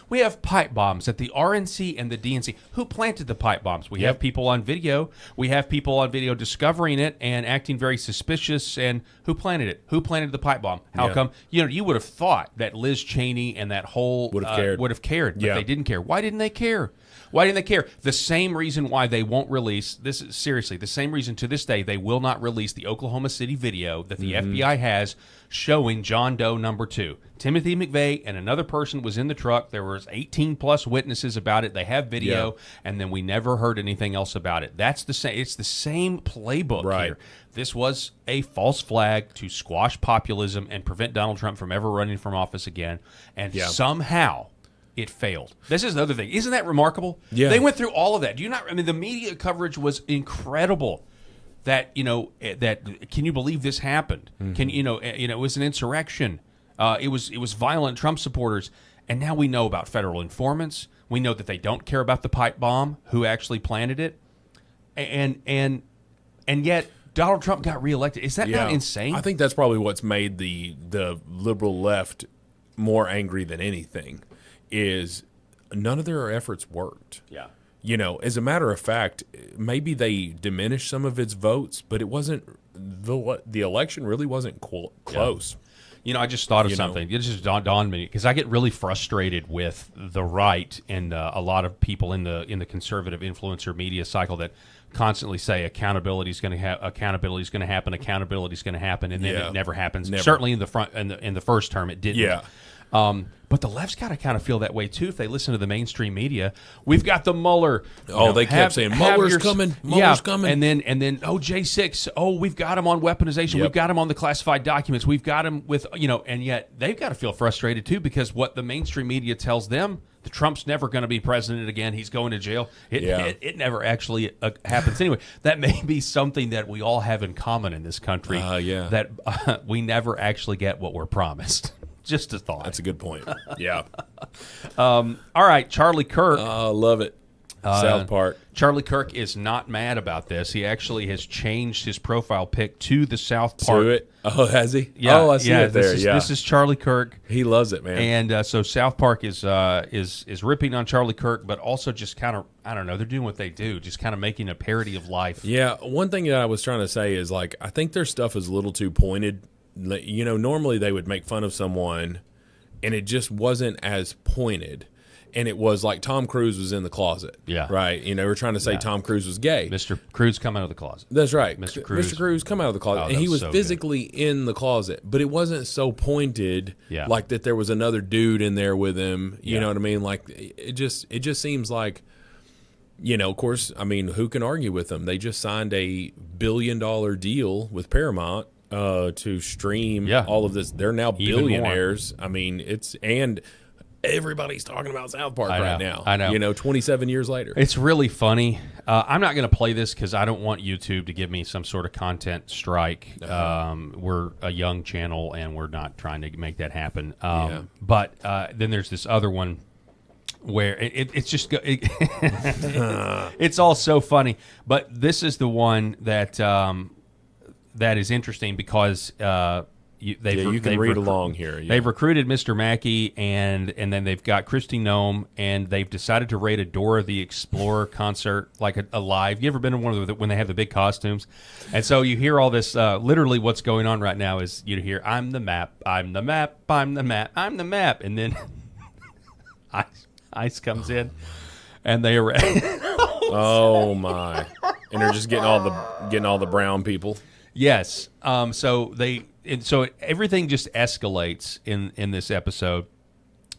We have pipe bombs at the RNC and the DNC. Who planted the pipe bombs? We have people on video. We have people on video discovering it and acting very suspicious. And who planted it? Who planted the pipe bomb? How come? You would have thought that Liz Cheney and that whole would have cared, but they didn't care. Why didn't they care? Why didn't they care? The same reason why they won't release this is seriously the same reason to this day they will not release the Oklahoma City video that the FBI has showing John Doe number 2. Timothy McVeigh and another person was in the truck. There was 18 plus witnesses about it. They have video, and then we never heard anything else about it. That's the same. It's the same playbook here. This was a false flag to squash populism and prevent Donald Trump from ever running from office again, and somehow it failed. This is the other thing. Isn't that remarkable? Yeah. They went through all of that. Do you not? I mean, the media coverage was incredible. That can you believe this happened? Can it was an insurrection. It was violent Trump supporters, and now we know about federal informants. We know that they don't care about the pipe bomb, who actually planted it, and yet Donald Trump got reelected. Is that not insane? I think that's probably what's made the liberal left more angry than anything. Is none of their efforts worked. Yeah. As a matter of fact, maybe they diminished some of its votes, but it wasn't the election really wasn't close. I just thought of something. It just dawned on me because I get really frustrated with the right and a lot of people in the conservative influencer media cycle that constantly say accountability is going to happen, accountability is going to happen, and then it never happens. Certainly in the first term, it didn't. Yeah. But the left's got to kind of feel that way too if they listen to the mainstream media. We've got the Mueller. They kept saying Mueller's coming. Mueller's coming. And then J6. Oh, we've got him on weaponization. We've got him on the classified documents. We've got him with and yet they've got to feel frustrated too because what the mainstream media tells them, the Trump's never going to be president again. He's going to jail. It never actually happens anyway. That may be something that we all have in common in this country. That we never actually get what we're promised. Just a thought. That's a good point. Yeah. All right, Charlie Kirk. Love it. South Park. Charlie Kirk is not mad about this. He actually has changed his profile pic to the South Park. To it? Oh, has he? Yeah. Oh, I see it there. This is Charlie Kirk. He loves it, man. And so South Park is ripping on Charlie Kirk, but also just kind of, I don't know, they're doing what they do, just kind of making a parody of life. Yeah. One thing that I was trying to say is, I think their stuff is a little too pointed. Normally they would make fun of someone, and it just wasn't as pointed. And it was like Tom Cruise was in the closet. Yeah. Right? We're trying to say Tom Cruise was gay. Mr. Cruise come out of the closet. That's right. Mr. Cruise come out of the closet. And he was physically in the closet, but it wasn't so pointed like that there was another dude in there with him. You know what I mean? Like, it just seems like, of course, I mean, who can argue with them? They just signed a $1 billion deal with Paramount to stream all of this. They're now billionaires. I mean, and everybody's talking about South Park right now. I know. 27 years later. It's really funny. I'm not going to play this because I don't want YouTube to give me some sort of content strike. We're a young channel, and we're not trying to make that happen. But then there's this other one where it's just it's all so funny. But this is the one that that is interesting because you can read along here. Yeah. They've recruited Mr. Mackey, and then they've got Kristi Noem, and they've decided to rate a Dora the Explorer concert like a live. You ever been to one of when they have the big costumes? And so you hear all this. Literally, what's going on right now is you hear, "I'm the map, I'm the map, I'm the map, I'm the map," and then Ice comes in, and they arrest. Oh my! And they're just getting all the brown people. Yes. So everything just escalates in this episode.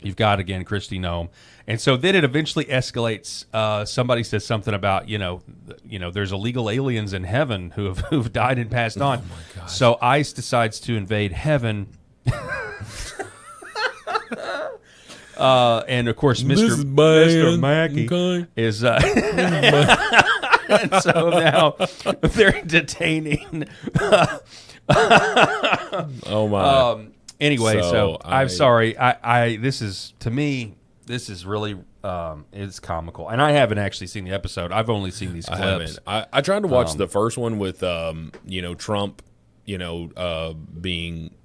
You've got, again, Kristi Noem. And so then it eventually escalates. Somebody says something about, there's illegal aliens in heaven who've died and passed on. Oh, my gosh. So ICE decides to invade heaven. And, of course, Mr. Mackey is... and so now they're detaining... Oh, my. Anyway, So I'm sorry. This is, to me, this is really, it's comical. And I haven't actually seen the episode. I've only seen these clips. I tried to watch the first one with, Trump, being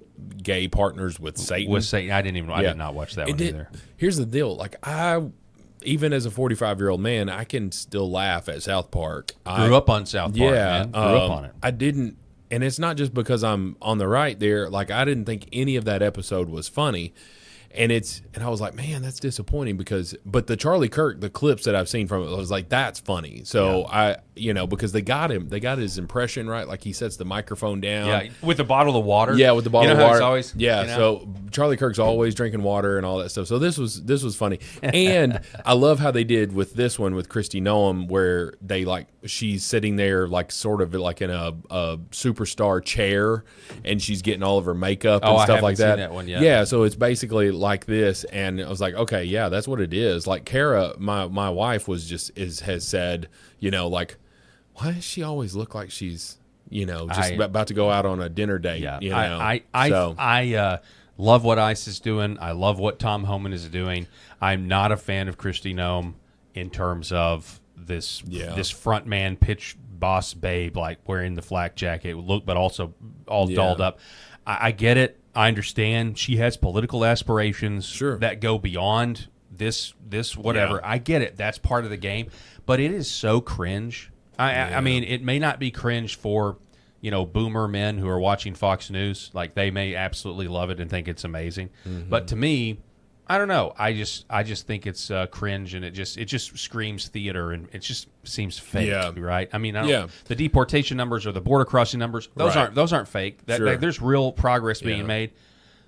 gay partners with Satan. I did not watch that one either. Here's the deal. Like, even as a 45-year-old man, I can still laugh at South Park. Grew up on South Park, man. Grew up on it. I didn't. And it's not just because I'm on the right there. Like, I didn't think any of that episode was funny. And I was like, man, that's disappointing but the Charlie Kirk, the clips that I've seen from it, I was like, that's funny. So because they got his impression right. Like, he sets the microphone down. Yeah, with the bottle of water. Yeah, with the bottle of water. Always, So Charlie Kirk's always drinking water and all that stuff. So this was funny. And I love how they did with this one with Kristi Noem, where she's sitting there like sort of like in a superstar chair, and she's getting all of her makeup and stuff like that. I haven't seen that one yet. Yeah, so it's basically like this, and I was like, okay, yeah, that's what it is. Like, Kara, my wife has said, like, why does she always look like she's about to go out on a dinner date? Yeah, I love what ICE is doing. I love what Tom Homan is doing. I'm not a fan of Kristi Noem in terms of this front man pitch boss babe, like wearing the flak jacket, but also all dolled up. I get it. I understand she has political aspirations that go beyond this whatever. Yeah. I get it. That's part of the game. But it is so cringe. I mean, it may not be cringe for, boomer men who are watching Fox News. Like, they may absolutely love it and think it's amazing. Mm-hmm. But to me, I don't know. I just think it's cringe, and it just screams theater, and it just seems fake, right? I mean, the deportation numbers or the border crossing numbers, those aren't fake. There's real progress being made.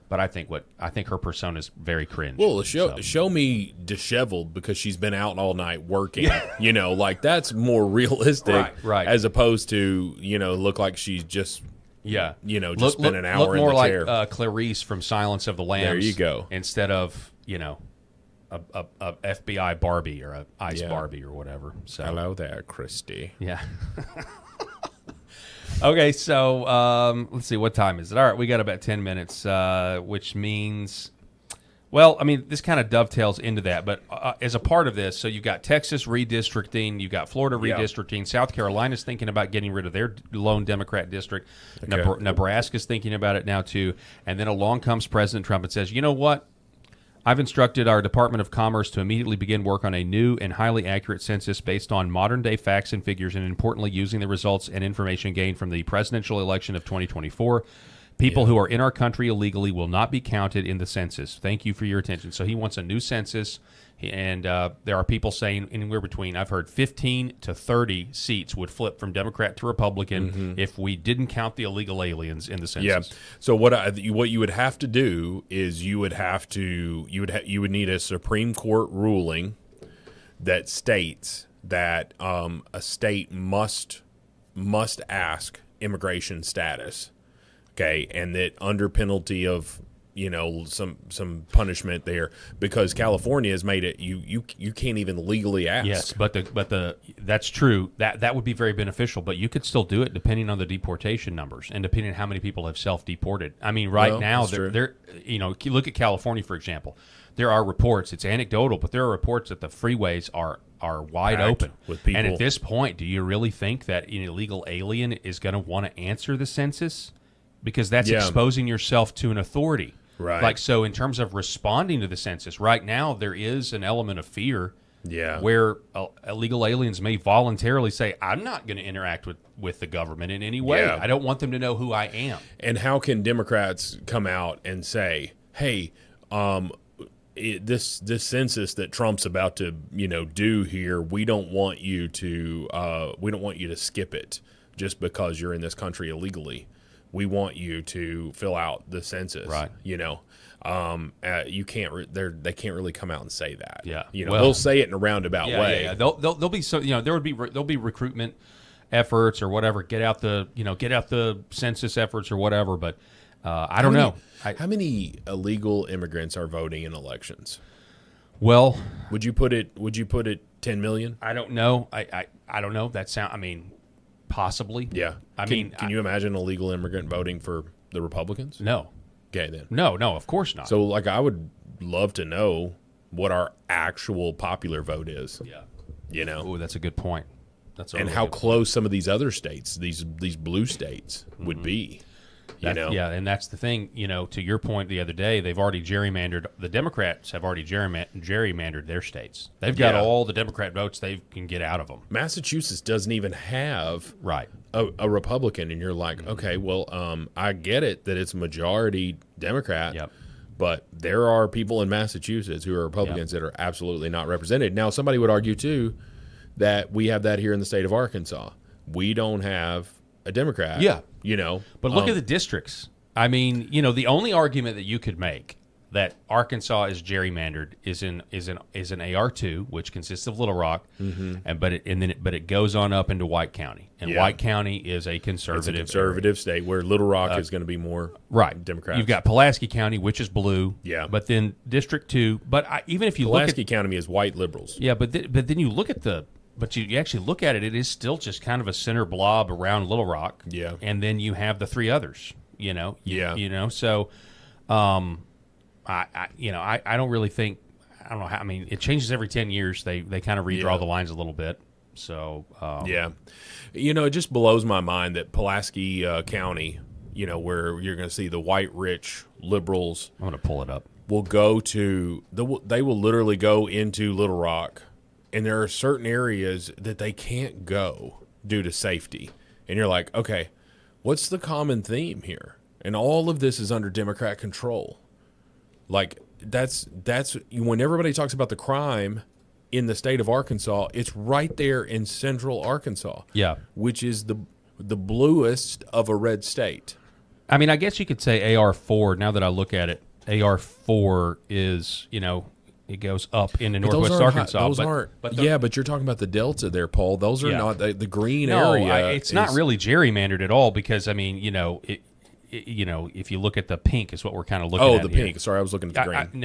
But I think her persona is very cringe. Well, show me disheveled because she's been out all night working. Like, that's more realistic, right? As opposed to look like she's just. Yeah, just spent an hour in the chair. Look more like Clarice from Silence of the Lambs. There you go. Instead of a FBI Barbie or a ICE Barbie or whatever. So hello there, Kristi. Yeah. Okay, so let's see, what time is it? All right, we got about 10 minutes, which means. Well, I mean, this kind of dovetails into that, but as a part of this, so you've got Texas redistricting, you've got Florida redistricting, South Carolina's thinking about getting rid of their lone Democrat district, Nebraska's thinking about it now too, and then along comes President Trump and says, you know what? I've instructed our Department of Commerce to immediately begin work on a new and highly accurate census based on modern-day facts and figures, and importantly, using the results and information gained from the presidential election of 2024. People who are in our country illegally will not be counted in the census. Thank you for your attention. So he wants a new census, and there are people saying anywhere between, I've heard 15 to 30 seats would flip from Democrat to Republican if we didn't count the illegal aliens in the census. Yeah. So what you would have to do is you would need a Supreme Court ruling that states that a state must ask immigration status. Okay, and that under penalty of some punishment there, because California has made it you can't even legally ask. Yes, but that's true. That would be very beneficial, but you could still do it depending on the deportation numbers and depending on how many people have self-deported. I mean, now they're look at California, for example. There are reports, it's anecdotal, but there are reports that the freeways are wide open with people. And at this point, do you really think that an illegal alien is going to want to answer the census? Because that's exposing yourself to an authority. Right. Like, so in terms of responding to the census, right now there is an element of fear Yeah. Where illegal aliens may voluntarily say, I'm not going to interact with the government in any way. Yeah. I don't want them to know who I am. And how can Democrats come out and say, hey, this census that Trump's about to, do here, we don't want you to skip it just because you're in this country illegally. we want you to fill out the census. Right. You know, you can't. They can't really come out and say that. Yeah. You know, Well, they'll say it in a roundabout way. Yeah. There'll be so there'll be recruitment efforts or whatever. Get out the census efforts or whatever. But I don't know. How many illegal immigrants are voting in elections? Well, would you put it 10 million? I don't know. I don't know. Possibly. Yeah. Can you imagine a legal immigrant voting for the Republicans? No. Okay, then. No, of course not. So, I would love to know what our actual popular vote is. Yeah. You know? Oh, that's a good point. And how close some of these other states, these blue states, would be. You know? Yeah, and that's the thing. You know, to your point the other day, they've already gerrymandered. The Democrats have already gerrymandered their states. They've got all the Democrat votes they can get out of them. Massachusetts doesn't even have right a Republican, and you're like, okay, well, I get it that it's majority Democrat. Yep. But there are people in Massachusetts who are Republicans that are absolutely not represented. Now, somebody would argue, too, that we have that here in the state of Arkansas. We don't have a Democrat. Yeah. You know. But look at the districts. I mean, the only argument that you could make that Arkansas is gerrymandered is an AR2, which consists of Little Rock, but it goes on up into White County, and White County is a conservative state where Little Rock is going to be more Democratic. You've got Pulaski County, which is blue, but then District 2. But even if you Pulaski County is white liberals, but then you look at you actually look at it, it is still just kind of a center blob around Little Rock, and then you have the three others, so. I don't really think. I don't know how. I mean, it changes every 10 years. They kind of redraw the lines a little bit. So it just blows my mind that Pulaski County, where you're going to see the white rich liberals. I'm going to pull it up. Will go to they will literally go into Little Rock, and there are certain areas that they can't go due to safety. And you're like, okay, what's the common theme here? And all of this is under Democrat control. Like that's when everybody talks about the crime in the state of Arkansas, it's right there in central Arkansas. Yeah. Which is the bluest of a red state. I mean, I guess you could say AR4, now that I look at it, AR4 is, it goes up into northwest Arkansas. But you're talking about the Delta there, Paul. Those are not the green area. It's not really gerrymandered at all because, I mean, if you look at the pink is what we're kind of looking at. Oh, the pink. Sorry, I was looking at the green.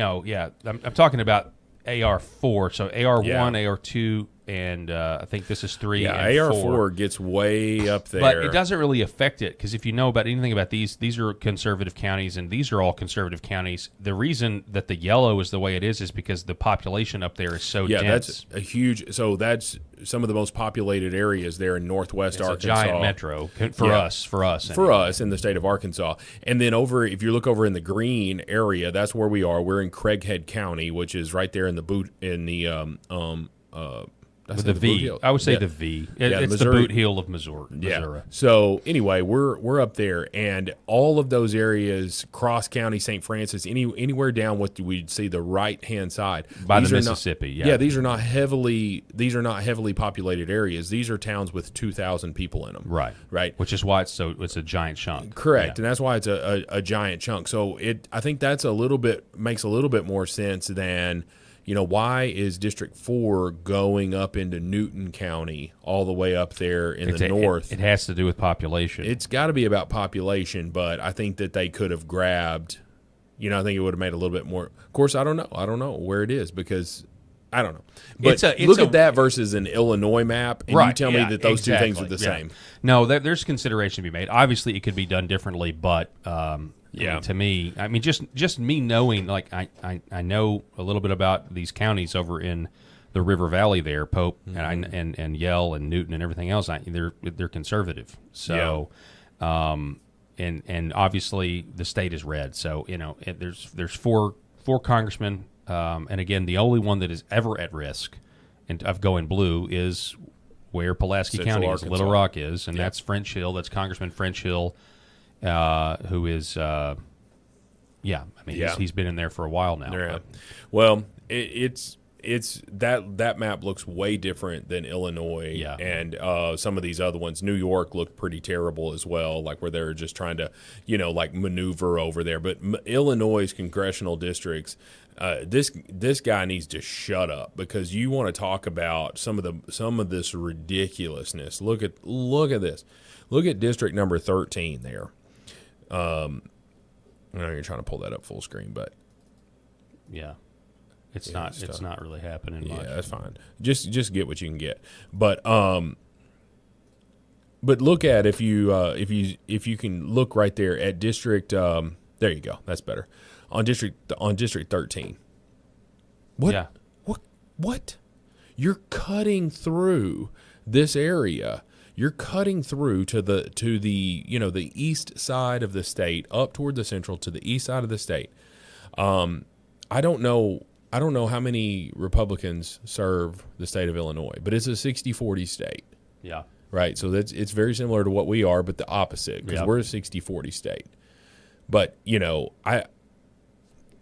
I'm talking about AR4. So AR1, AR2, and I think this is 3 and AR4 4 gets way up there. But it doesn't really affect it because if you know about anything about these are conservative counties, and these are all conservative counties. The reason that the yellow is the way it is because the population up there is so dense. That's a huge. So that's some of the most populated areas there in northwest Arkansas. A giant metro for us in the state of Arkansas. And then if you look over in the green area, that's where we are. We're in Craighead County, which is right there in the with the V. I would say the V. It's the boot heel of Missouri. Yeah. So anyway, we're up there, and all of those areas, Cross County, St. Francis, anywhere down what we'd see the right hand side by the Mississippi. These are not heavily populated areas. These are towns with 2,000 people in them. Right. Which is why it's a giant chunk. Correct, and that's why it's a giant chunk. So I think that's makes a little bit more sense than. Why is District 4 going up into Newton County all the way up there in the north? It has to do with population. It's got to be about population, but I think that they could have grabbed, I think it would have made a little bit more. Of course, I don't know. I don't know where it is because I don't know. But look at that versus an Illinois map, and you tell me that those two things are the same. No, there's consideration to be made. Obviously, it could be done differently, but to me, I mean, just me knowing, like I know a little bit about these counties over in the River Valley there, Pope and Yell and Newton and everything else. They're conservative, so and obviously the state is red. So there's four congressmen, and again, the only one that is ever at risk of going blue is where Pulaski Central County Arkansas. is, Little Rock is, and that's French Hill. That's Congressman French Hill. Who is, he's been in there for a while now. Yeah. Well, it's it's that map looks way different than Illinois Yeah. and some of these other ones. New York looked pretty terrible as well, like where they're just trying to, like maneuver over there. But Illinois' congressional districts, this guy needs to shut up, because you want to talk about some of this ridiculousness. Look at this. Look at district number 13 there. I know you're trying to pull that up full screen, but Yeah. It's not really happening much. yeah, that's fine. Just get what you can get. But look at if you can look right there at district. There you go. That's better. On district 13. What? Yeah. What? You're cutting through this area. You're cutting through to the the east side of the state, up toward the central, to the east side of the state. I don't know how many Republicans serve the state of Illinois, but it's a 60-40 state. Yeah. Right, so it's very similar to what we are, but the opposite, because we're a 60-40 state. But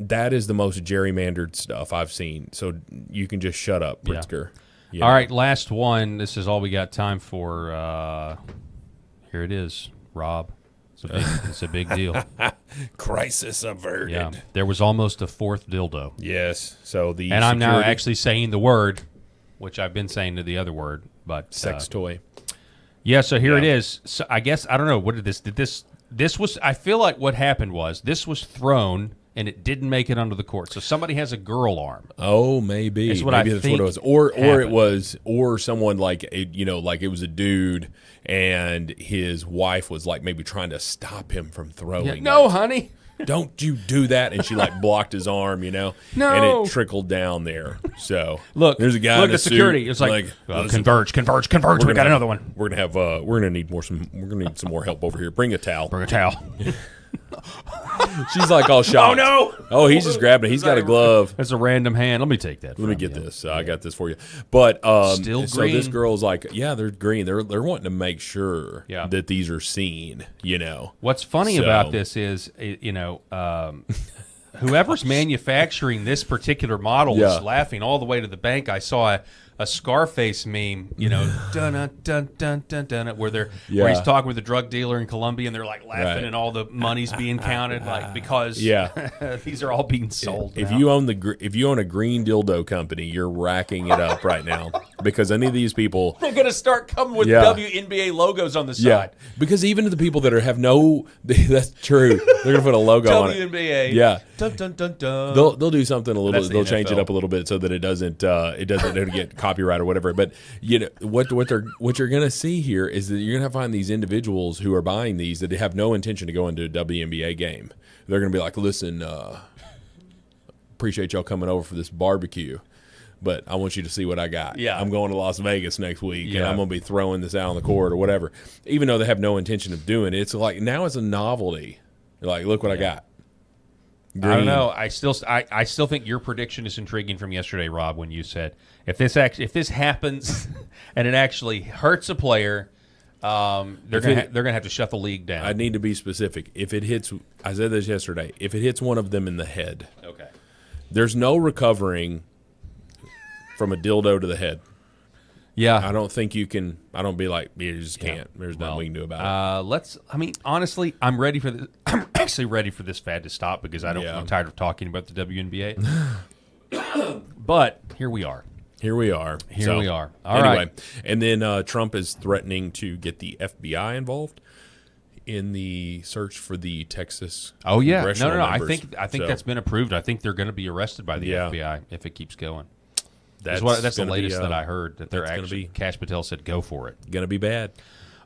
that is the most gerrymandered stuff I've seen. So you can just shut up, Pritzker. All right, last one. This is all we got time for. Here it is, Rob. It's a big deal. Crisis averted. Yeah, there was almost a fourth dildo. Yes. So and I'm now actually saying the word, which I've been saying to the other word, but sex toy. Yeah. So here it is. So I guess I don't know. What did this? This was. I feel like what happened was this was thrown and it didn't make it onto the court. So somebody has a girl arm. Oh, maybe. That's what maybe I that's think what it was. Or it happened. or someone like it was a dude and his wife was like maybe trying to stop him from throwing. Yeah. No, it. honey. Don't you do that? And she like blocked his arm, No. and it trickled down there. So Look, there's a guy. Look in a at security. suit, It's like listen, converge. We got another one. We're gonna need some more help over here. Bring a towel. Bring a towel. She's like all shocked. Oh no! Oh, he's just grabbing it. He's got a glove. That's a random hand. Let me take that. Let me get this. I got this for you. But Still so this green. girl's like, yeah, they're green. They're wanting to make sure Yeah. that these are seen. What's funny about this is, whoever's manufacturing this particular model Yeah. was laughing all the way to the bank. I saw a Scarface meme, dun dun dun dun dun dun, where where he's talking with a drug dealer in Colombia, and they're like laughing, Right. and all the money's being counted, like because these are all being sold. If now. you own a green dildo company, you're racking it up right now, because any of these people. they're gonna start coming with Yeah. WNBA logos on the Yeah, side. because even the people that have no, that's true. They're gonna put a logo on it. WNBA. Yeah. Dun dun dun dun. They'll do something a little. That's the They'll change it NFL. up a little bit so that it doesn't get copyright or whatever. But what you're going to see here is that you're going to find these individuals who are buying these that have no intention to go into a WNBA game. They're going to be like, listen, appreciate y'all coming over for this barbecue, but I want you to see what I got. Yeah. I'm going to Las Vegas next week, and Yeah. I'm going to be throwing this out on the court or whatever. Even though they have no intention of doing it, it's like now it's a novelty. You're like, look what I got. I don't Green. know. I still think your prediction is intriguing from yesterday, Rob, when you said if this happens and it actually hurts a player, they're gonna have to shut the league down. I need to be specific. If it hits, I said this yesterday, if it hits one of them in the head, Okay. there's no recovering from a dildo to the head. Yeah. I don't think you can. I don't be like, you just can't. There's nothing we can do about it. Honestly, I'm ready for this. I'm actually ready for this fad to stop because I'm tired of talking about the WNBA. But here we are. Here we are. Here we are. All anyway, right. And then Trump is threatening to get the FBI involved in the search for the Texas. Oh yeah. congressional No. members. I think So that's been approved. I think they're going to be arrested by the Yeah. FBI if it keeps going. That's That's the gonna be, latest that I heard. That they're that's gonna actually. be- Cash Patel said, "Go for it." gonna be bad.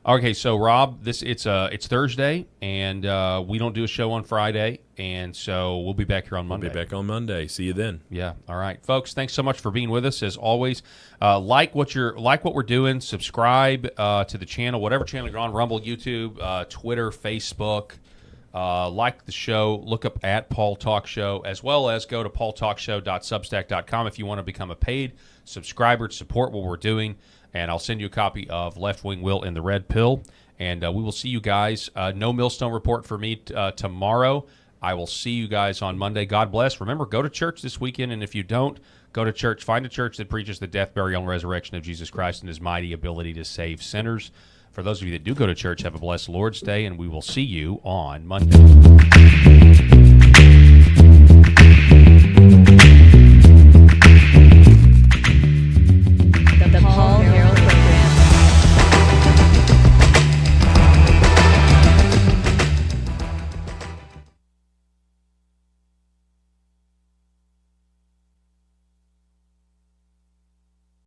Okay, so Rob, it's Thursday, and we don't do a show on Friday, and so we'll be back here on Monday. Be back on Monday. See you then. Yeah. All right, folks. Thanks so much for being with us. As always, like what we're doing. Subscribe to the channel, whatever channel you're on: Rumble, YouTube, Twitter, Facebook. Like the show. Look up at Paul Talk Show, as well as go to paultalkshow.substack.com if you want to become a paid subscriber to support what we're doing. And I'll send you a copy of Left Wing Will in the Red Pill. And we will see you guys. No Millstone report for me tomorrow. I will see you guys on Monday. God bless. Remember, go to church this weekend. And if you don't, Go to church. Find a church that preaches the death, burial, and resurrection of Jesus Christ and his mighty ability to save sinners. For those of you that do go to church, have a blessed Lord's Day, and we will see you on Monday.